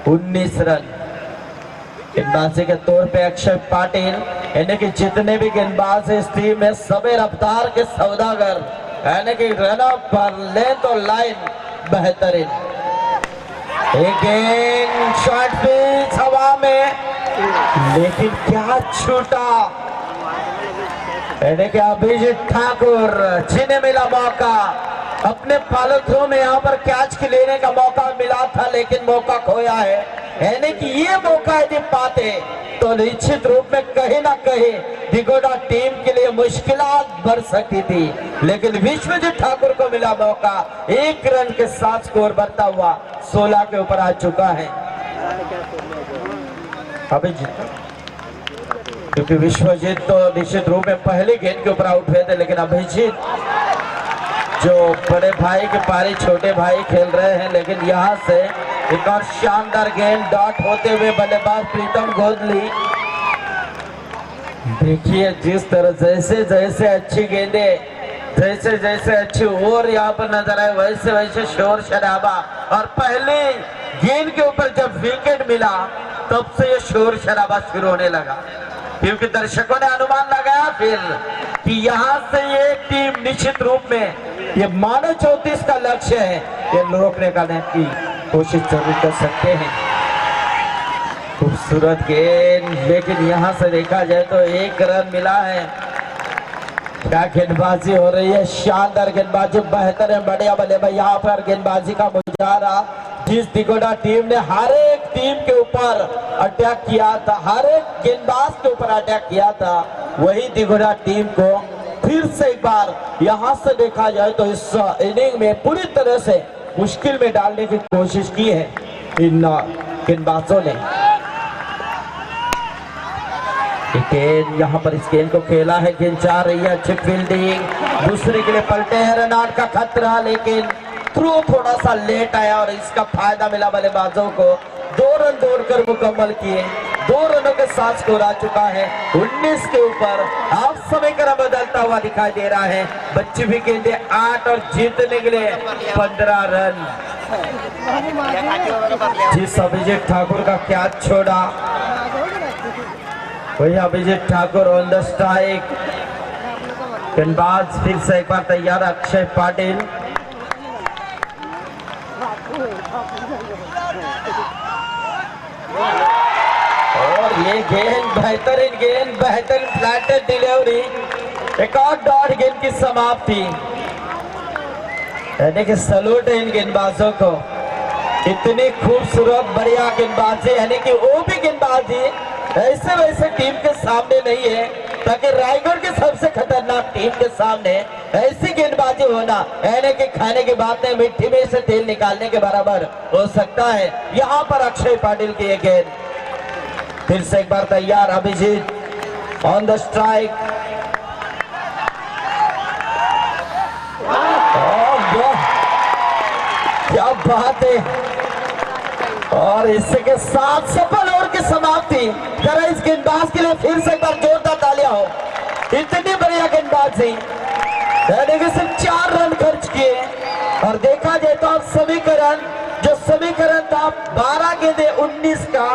19 रन। गेंदबाजी के तौर पे अक्षय पाटिल, यानी कि जितने भी गेंदबाज इस टीम में सभी रफ्तार के सौदागर, यानी कि रन पर लेंथ और लाइन बेहतरीन। एक गेंद शॉर्ट पिच हवा में, लेकिन क्या छूटा, यानी कि अभिजीत ठाकुर जिन्हें मिला मौका, अपने फॉलो थ्रू में यहाँ पर कैच लेने का मौका मिला था, लेकिन मौका खोया है। यानी कि ये मौका यदि पाते तो निश्चित रूप में कहीं ना कहीं डिगोडा टीम के लिए मुश्किलात बढ़ सकती थी, लेकिन विश्वजीत ठाकुर को मिला मौका, 1 रन के साथ स्कोर बढ़ता हुआ 16 के ऊपर आ चुका है। अभिजीत, क्योंकि विश्वजीत तो निश्चित रूप में पहले गेंद के ऊपर आउट हुए थे, लेकिन अभिजीत जो बड़े भाई के पारी छोटे भाई खेल रहे हैं, लेकिन यहाँ से एक और शानदार गेंद डॉट होते हुए बल्लेबाज प्रीतम गोदली। देखिए जिस तरह जैसे जैसे अच्छी गेंदे, जैसे जैसे अच्छी ओवर यहाँ पर नजर आए, वैसे वैसे शोर शराबा, और पहले गेंद के ऊपर जब विकेट मिला तब से ये शोर शराबा शुरू होने लगा, क्योंकि दर्शकों ने अनुमान लगाया फिर कि यहाँ से ये टीम निश्चित रूप में ये मानो 34 का लक्ष्य है, ये रोकने का की कोशिश जरूर कर सकते हैं। खूबसूरत गेंद, लेकिन यहाँ से देखा जाए तो 1 रन मिला है। क्या गेंदबाजी हो रही है, शानदार गेंदबाजी, बेहतर है, बढ़िया बल्लेबाज। यहाँ पर गेंदबाजी का मुजाहरा जिस डिगोडा टीम ने हर एक टीम के ऊपर अटैक किया था, हर एक गेंदबाज के ऊपर अटैक किया था, वही दिघोड़ा टीम को फिर से एक बार यहां से देखा जाए तो इस इनिंग में पूरी तरह से मुश्किल में डालने की कोशिश की है इन गेंदबाजों ने। गेंद यहाँ पर इस गेंद को खेला है, गेंद जा रही है, अच्छी फील्डिंग, दूसरे के लिए पलटे है, रन आउट का खतरा, लेकिन थ्रो थोड़ा सा लेट आया और इसका फायदा मिला बल्लेबाजों को। 2 रन दौड़कर मुकम्मल किए, 2 रनों के साथ स्कोर आ चुका है 19 के ऊपर। अब समीकरण बदलता हुआ दिखाई दे रहा है, बच्ची भी गेंदे 8 और जीतने के लिए 15 रन। जिस अभिजीत ठाकुर का कैच छोड़ा वही Abhijeet Thakur on the strike. गेंदबाज फिर से एक बार तैयार, अक्षय पाटिल। और ये गेंद बेहतरीन गेंद, बेहतरीन फ्लैटेड डिलीवरी, एक और डॉट गेंद की समाप्ति। यानी कि सलूट है इन गेंदबाजों को, इतनी खूबसूरत बढ़िया गेंदबाजी, यानी कि वो भी गेंदबाजी ऐसे वैसे टीम के सामने नहीं है, ताकि रायगढ़ के सबसे खतरनाक टीम के सामने ऐसी गेंदबाजी होना यानी कि खाने की बात नहीं, मिट्टी में से तेल निकालने के बराबर हो सकता है। यहाँ पर अक्षय पाटिल की ये गेंद फिर से एक बार तैयार, अभिजीत ऑन द स्ट्राइक। क्या बात है, और इसके साथ सफल ओवर की समाप्ति। जरा इस गेंदबाज के लिए फिर से एक बार जोरदार तालियां हो, इतनी बढ़िया गेंदबाजी, यानी कि सिर्फ 4 रन खर्च किए। और देखा जाए तो अब समीकरण, जो समीकरण था 12 गेंदे 19 का,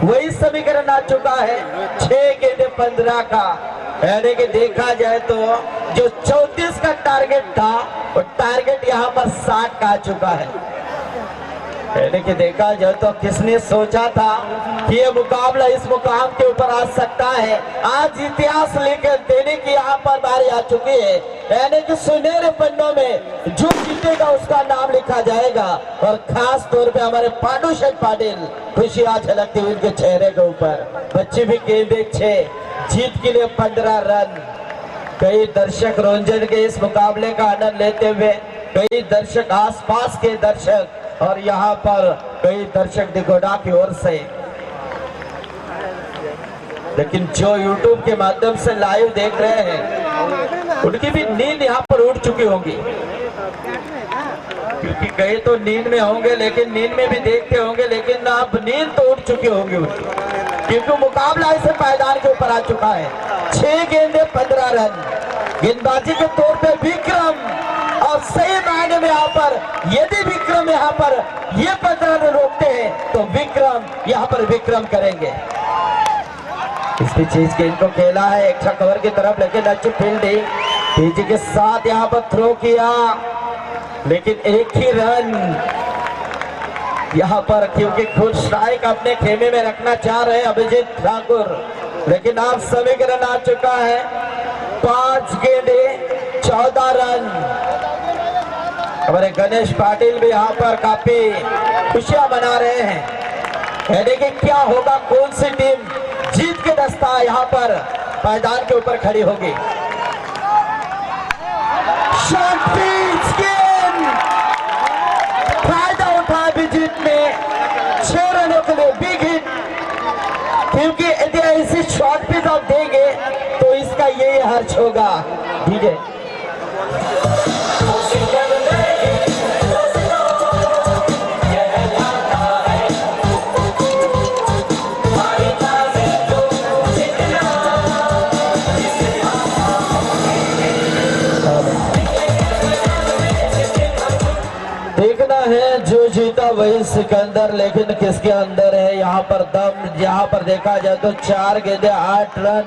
वही समीकरण आ चुका है 6 गेंदे 15 का। यानी कि देखा जाए तो जो 34 का टारगेट था वो टारगेट यहाँ पर 60 का आ चुका है। यानी कि देखा जाए तो किसने सोचा था कि ये मुकाबला इस मुकाम के ऊपर आ सकता है। आज इतिहास लेकर देने की यहाँ पर बारी आ चुकी है, यानी कि सुनहरे पन्नों में जो जीतेगा उसका नाम लिखा जाएगा। और खास तौर पे हमारे पांडु शेठ पाटिल, खुशी आज झलकती हुई उनके चेहरे के ऊपर। बच्चे भी गेंदे 6, जीत के लिए 15 रन। कई दर्शक रंजन के इस मुकाबले का आनंद लेते हुए, कई दर्शक आसपास के दर्शक, और यहाँ पर कई दर्शक दिघोड़ा की ओर से। लेकिन जो YouTube के माध्यम से लाइव देख रहे हैं उनकी भी नींद यहाँ पर उड़ चुकी होंगी, क्योंकि कई तो नींद में होंगे, लेकिन नींद में भी देखते होंगे, लेकिन अब नींद तो उड़ चुकी होंगी उनकी, क्योंकि मुकाबला ऐसे पायदान के ऊपर आ चुका है। 6 गेंदे 15 रन। गेंदबाजी के तौर पे विक्रम, और सही मायने में यहाँ पर यदि विक्रम यहाँ पर ये 15 रन रोकते हैं तो विक्रम यहाँ पर विक्रम करेंगे। इस बीच इस गेंद को खेला है एक्स्ट्रा कवर की तरफ, लेकिन अच्छी फील्डिंग, तेजी के साथ यहाँ पर थ्रो किया, लेकिन एक ही रन यहाँ पर, क्योंकि खुद स्ट्राइक अपने खेमे में रखना चाह रहे अभिजीत ठाकुर। लेकिन आप समीकरण आ चुका है 5 गेंदे 14 रन। हमारे गणेश पाटिल भी यहाँ पर काफी खुशियां मना रहे हैं। यानी कि क्या होगा, कौन सी टीम जीत के दस्ता यहाँ पर मैदान के ऊपर खड़ी होगी। शॉर्ट पिच गेंद, फायदा उठा अभिजीत ने 6 रनों के लिए बिग हिट, क्योंकि यदि ऐसी शॉर्ट पिच आप देंगे तो इसका यही हर्ष होगा। डीजे देखना है जो जीता वही सिकंदर, लेकिन किसके अंदर है यहाँ पर दम। यहाँ पर देखा जाए तो 4 गेंदे 8 रन,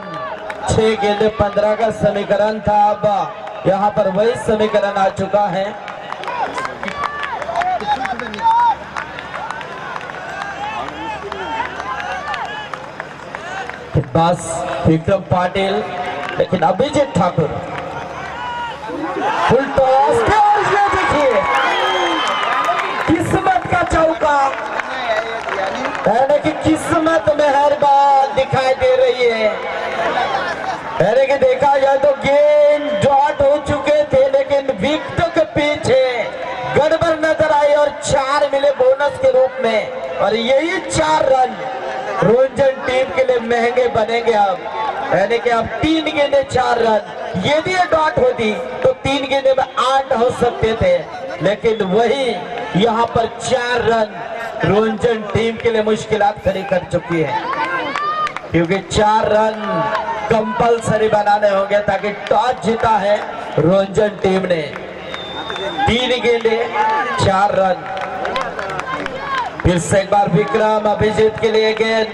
6 गेंदे 15 का समीकरण था। अब यहाँ पर वही समीकरण आ चुका है। बस विक्रम पाटिल, लेकिन अभिजीत ठाकुर फुल टॉस। देखिए किस्मत का चौका, यानी कि किस्मत मेहरबान दिखाई दे रही है। यानी कि देखा जाए तो गेंद डॉट हो चुके थे, लेकिन विकेटों के पीछे गड़बड़ नजर आई और 4 मिले बोनस के रूप में, और यही 4 रन रोंजन टीम के लिए महंगे बनेंगे अब। यानी कि अब 3 गेंदे 4 रन, यदि ये डॉट होती तो 3 गेंदे में 8 हो सकते थे, लेकिन वही यहाँ पर 4 रन रोंजन टीम के लिए मुश्किलात खड़ी कर चुकी है, क्योंकि 4 रन कंपलसरी बनाने होंगे ताकि टॉस जीता है रोंजन टीम ने। 3 गेंदे 4 रन। फिर से एक बार विक्रम अभिजीत के लिए गेंद,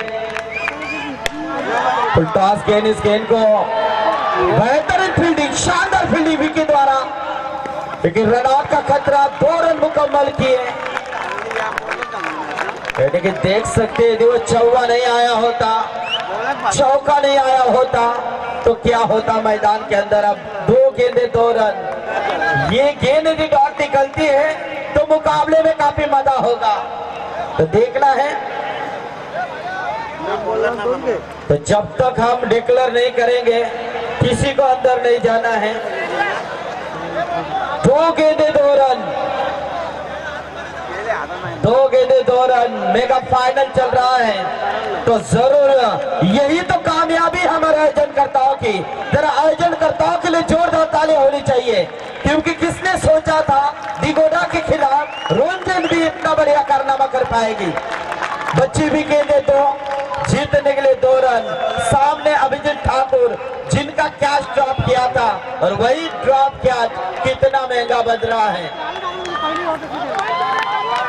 टॉस गेंद, इस गेंद को बेहतरीन फील्डिंग, शानदार फील्डिंग विकी द्वारा, लेकिन रन आउट का खतरा, 2 रन मुकम्मल किए। यानी कि देख सकते हैं, यदि वो चौका नहीं आया होता, चौका नहीं आया होता तो क्या होता मैदान के अंदर। अब 2 गेंदे 2 रन, ये गेंद यदि डॉट निकलती है तो मुकाबले में काफी मजा होगा, तो देखना है। तो जब तक हम डिक्लेयर नहीं करेंगे किसी को अंदर नहीं जाना है। 2 गेंदे 2 रन, 2 गेंदे 2 रन, मेगा फाइनल चल रहा है, तो जरूर यही तो कामयाबी हमारे आयोजनकर्ताओं की। जरा आयोजनकर्ताओं के लिए जोरदार ताली होनी चाहिए, क्योंकि किसने सोचा था दिगोडा के खिलाफ रोंजन भी इतना बढ़िया कारनामा कर पाएगी। बच्ची भी गेंदे 2, जीतने के लिए 2 रन। सामने अभिजीत ठाकुर जिनका कैच ड्रॉप किया था, और वही ड्रॉप कैच कितना महंगा बज रहा है।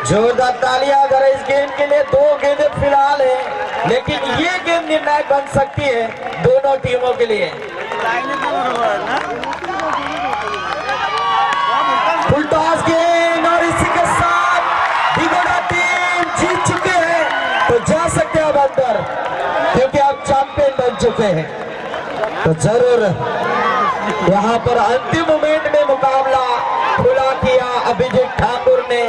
जोरदार तालियां अगर इस गेंद के लिए। 2 गेंदें फिलहाल है, लेकिन ये गेंद निर्णायक बन सकती है दोनों टीमों के लिए। फुल टॉस गेंद, और इसी के साथ दिगोडा टीम जीत चुके हैं, तो जा सकते हैं अब अंदर, क्योंकि अब चैंपियन बन चुके हैं। तो जरूर यहाँ पर अंतिम मोमेंट में मुकाबला खुला किया अभिजीत ठाकुर ने,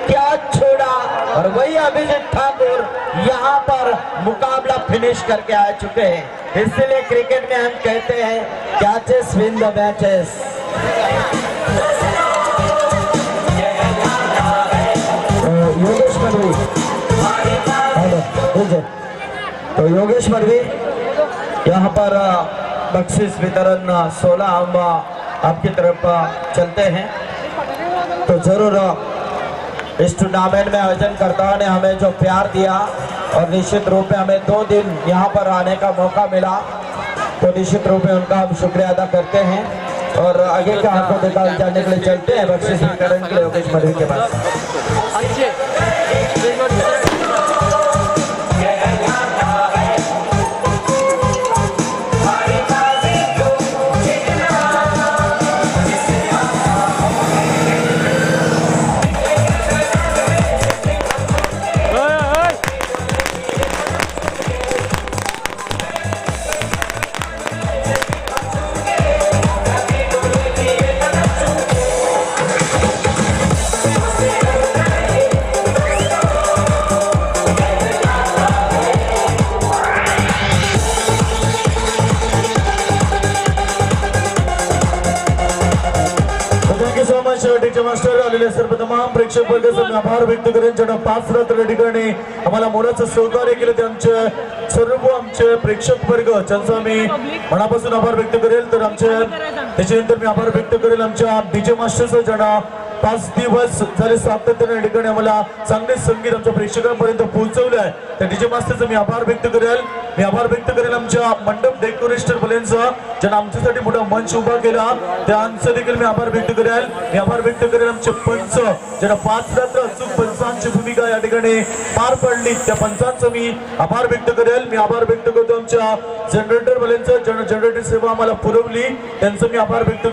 क्या छोड़ा, और वही अभिजीत ठाकुर यहाँ पर मुकाबला फिनिश करके आ चुके हैं। इसलिए क्रिकेट में हम कहते हैं catches win the matches. Yogesh Madavi, तो योगेश मडवी यहाँ पर बख्शिश वितरण 16 हम आपकी तरफ चलते हैं। तो जरूर इस टूर्नामेंट में आयोजनकर्ताओं ने हमें जो प्यार दिया, और निश्चित रूप में हमें 2 दिन यहाँ पर आने का मौका मिला, तो निश्चित रूप में उनका हम शुक्रिया अदा करते हैं। और आगे का आपको देखा जाने के लिए चलते हैं बख्शिश वितरण के लिए योगेश मडवी के पास। मास्टर आलेले सर्व तमाम प्रेक्षक वर्गाचा मी आभार व्यक्त करेन, ज्यांना 5 रात्र ठिकाणी आम्हाला मोलाचं सहकार्य केलं, ते आमचे सर्व आमचे प्रेक्षक वर्ग, ज्यांचा मी मनापासून आभार व्यक्त करेल। तर त्याच्यानंतर मी आभार व्यक्त करेल आमच्या डीजे मास्टरचं, ज्यांना 5 दिवस झाले सातत्याने ठिकाणी आम्हाला चांगले संगीत आमच्या प्रेक्षकांपर्यंत पोहोचवले आहे, त्या डीजे मास्टरचं मी आभार व्यक्त करेल। मी आभार व्यक्त करेल आमच्या मंडप डेकोरेटर भलेंचा, ज्यांना आमच्यासाठी मोठा मंच उभा केला, त्यांचं देखील मी आभार व्यक्त करेल। मी आभार व्यक्त करेल आमचे पंच, ज्यांना 5 रात्र अचूक पंचांची भूमिका या ठिकाणी पार पडली, त्या पंचांचं मी आभार व्यक्त करेल। मी आभार व्यक्त करतो आमच्या जनरेटर भलेंचा, ज्यांना जनरेटर सेवा आम्हाला पुरवली, त्यांचं मी आभार व्यक्त